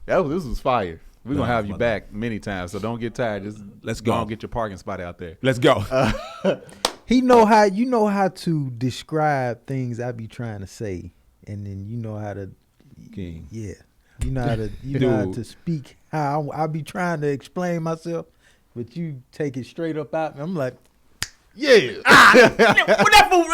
This was fire. We're gonna have you back many times, so don't get tired. Just let's go. Get your parking spot out there. Let's go. You know how to describe things I be trying to say, and then you know how to. King. Yeah. You know how to speak how I be trying to explain myself, but you take it straight up out. And I'm like, yeah. What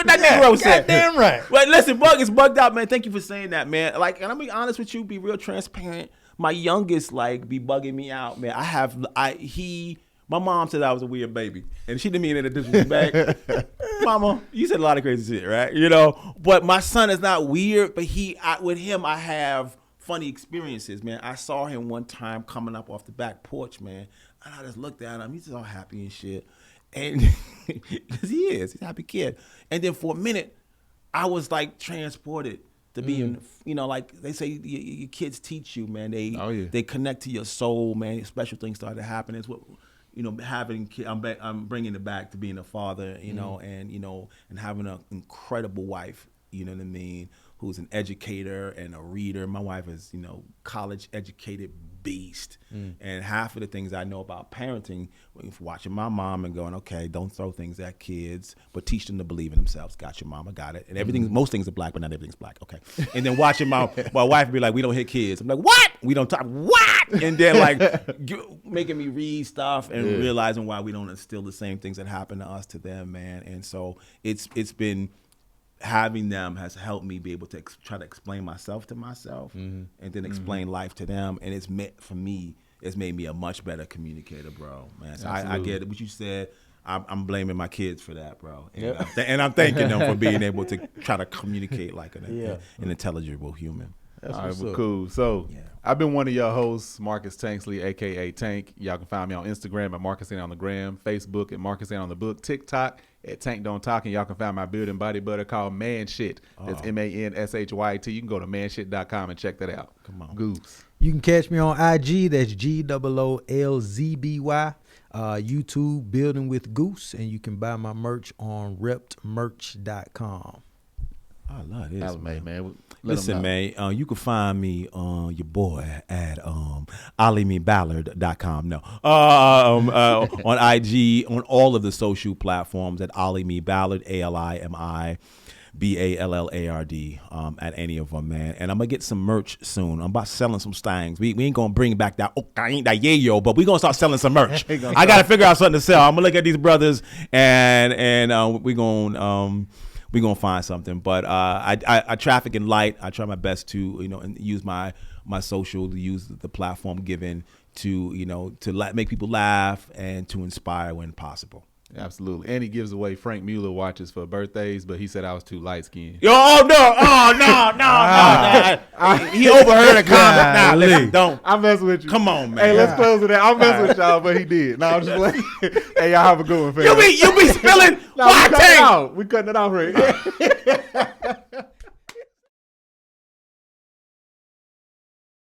that Negro said. Damn right. Well, listen, Bug is bugged out, man. Thank you for saying that, man. Like, and I'm be honest with you, be real transparent. My youngest, be bugging me out, man. My mom said I was a weird baby, and she didn't mean it in a disrespect. Mama, you said a lot of crazy shit, right? But my son is not weird, but with him, I have funny experiences, man. I saw him one time coming up off the back porch, man, and I just looked at him. He's just all happy and shit, and because he's a happy kid. And then for a minute, I was like transported to being, like they say, your kids teach you, man. They connect to your soul, man. Special things started to happen. It's what. Having kids, I'm bringing it back to being a father, and having an incredible wife, you know what I mean, who's an educator and a reader. My wife is, college educated, beast. And half of the things I know about parenting, watching my mom and going, okay, don't throw things at kids, but teach them to believe in themselves. Got your mama, got it. And everything, most things are black, but not everything's black. Okay. And then watching my wife be like, we don't hit kids. I'm like, what? We don't talk, what? And then like making me read stuff and realizing why we don't instill the same things that happen to us to them, man. And so it's been, having them has helped me be able to try to explain myself to myself and then explain life to them. And it's meant for me, it's made me a much better communicator, bro, man. So I get it. What you said, I'm blaming my kids for that, bro. And, and I'm thanking them for being able to try to communicate like an intelligible human. All right, well, cool. So I've been one of your hosts, Marcus Tanksley, a.k.a. Tank. Y'all can find me on Instagram at Marcus Ain't on the Gram, Facebook at Marcus Ain't on the Book, TikTok at Tank Don't Talk, and y'all can find my build and body butter called Man Shit. That's MANSHYT. You can go to manshit.com and check that out. Come on. Goose. You can catch me on IG. That's GOOLZBY. YouTube, Building with Goose. And you can buy my merch on reptmerch.com. I love this, Alimi, man. Listen, man, you can find me your boy at alimiballard.com. No, on IG, on all of the social platforms at Alimi Ballard, ALIMI BALLARD, at any of them, man. And I'm gonna get some merch soon. I'm about selling some things. We ain't gonna bring back that ain't that yayo, but we gonna start selling some merch. I gotta figure out something to sell. I'm gonna look at these brothers and we gonna find something. But I traffic in light. I try my best to and use my social, to use the platform given to to make people laugh and to inspire when possible. Absolutely. And he gives away Frank Mueller watches for birthdays, but he said I was too light skinned. No. He overheard a comment. Nah, listen, don't. I'm messing with you. Come on, man. Hey, let's close with that. I'm messing with y'all, but he did. No, I'm just like, hey, y'all have a good one, fam. You be spilling. No, we cutting it out right.